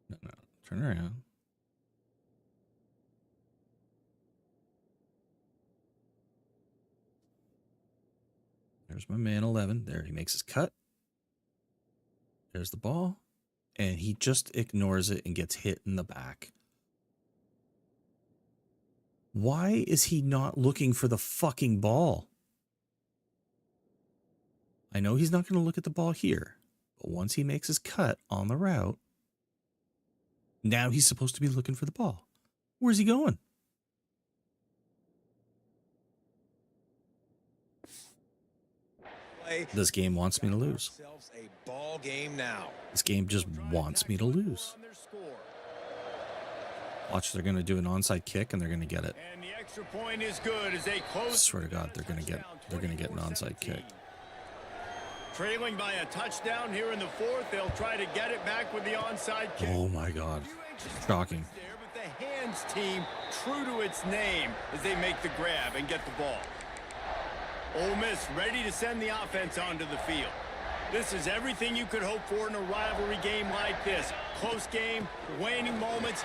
No, no. Turn around. There's my man 11. There, he makes his cut. There's the ball. And he just ignores it and gets hit in the back. Why is he not looking for the fucking ball? I know he's not going to look at the ball here. But once he makes his cut on the route, now he's supposed to be looking for the ball. Where's he going? This game wants me to lose. Ourselves a ball game now. This game just wants me to lose. On their score. Watch, they're going to do an onside kick and they're going to get it. And the extra point is good as they close. I swear to God, they're going to get an onside kick. Trailing by a touchdown here in the 4th. They'll try to get it back with the onside kick. Oh my God. Shocking. There, but the hands team true to its name as they make the grab and get the ball. Ole Miss ready to send the offense onto the field. This is everything you could hope for in a rivalry game like this. Close game, waning moments.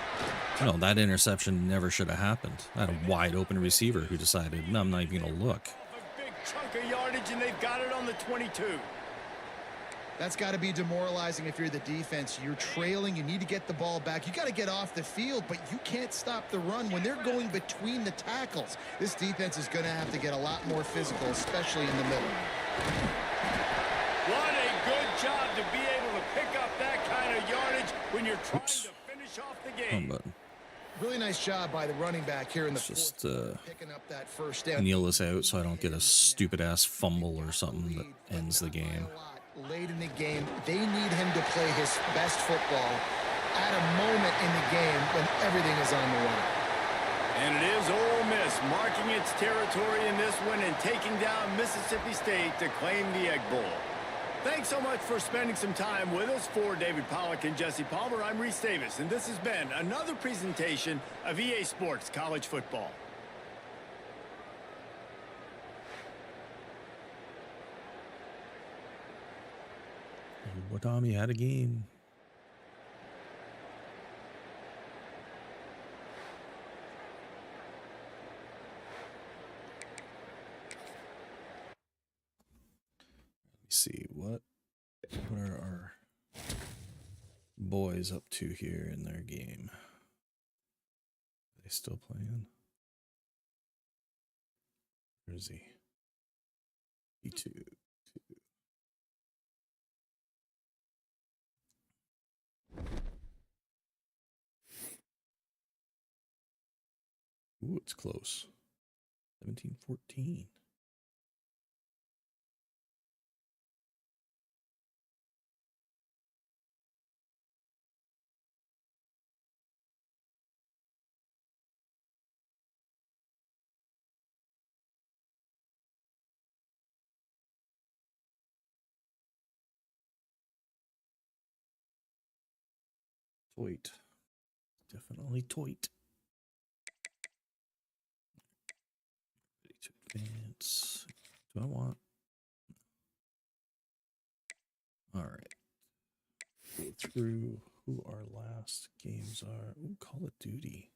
No, that interception never should have happened. I had a wide open receiver who decided, no, I'm not even going to look. A big chunk of yardage, and they've got it on the 22. That's got to be demoralizing if you're the defense. You're trailing. You need to get the ball back. You got to get off the field, but you can't stop the run when they're going between the tackles. This defense is going to have to get a lot more physical, especially in the middle. What a good job to be able to pick up that kind of yardage when you're trying Oops. to finish off the Wrong game. button. Really nice job by the running back here in the Just, fourth, picking up that first down. Kneel this out so I don't get a stupid ass fumble or something that ends the game. Late in the game, they need him to play his best football at a moment in the game when everything is on the line. And it is Ole Miss marking its territory in this one and taking down Mississippi State to claim the Egg Bowl. Thanks so much for spending some time with us. For David Pollack and Jesse Palmer, I'm Reese Davis, and this has been another presentation of EA Sports College Football. Tommy had a game. Let me see what are our boys up to here in their game. They He's still playing. Where is he? E2. Ooh, it's close. 17-14. Toit. Definitely toit. Ready to advance. Do I want? All right. Go through who our last games are. Ooh, Call of Duty.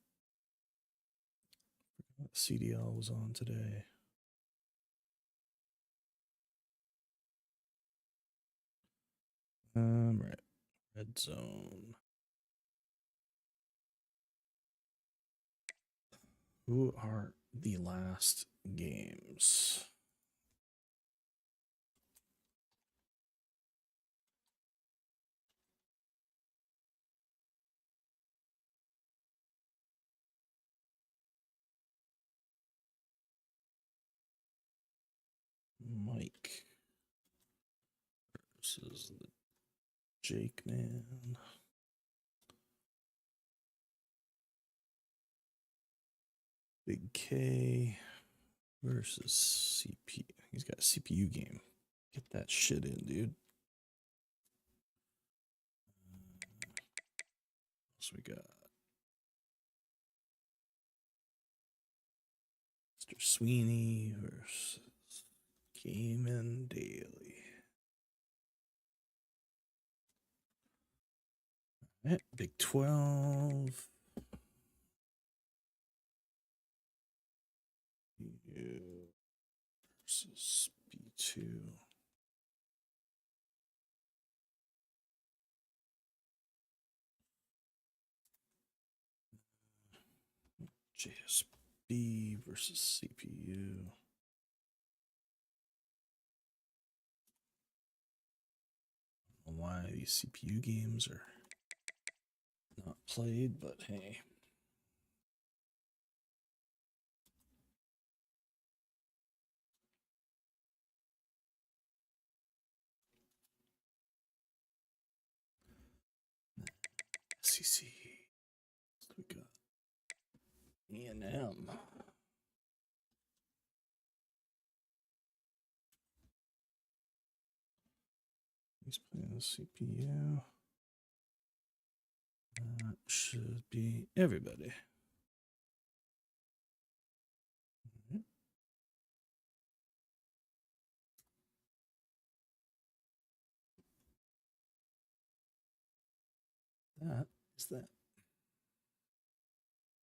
Forgot CDL was on today. Right. Red Zone. Who are the last games? Mike versus the Jake Man. Big K versus CP. He's got a CPU game. Get that shit in, dude. What else we got? Mr. Sweeney versus Gaiman Daily. All right, Big 12. You versus B2. JSB versus CPU. I don't know why these CPU games are not played, but hey. SEC. We got E&M. He's playing the CPU. That should be everybody. That is that.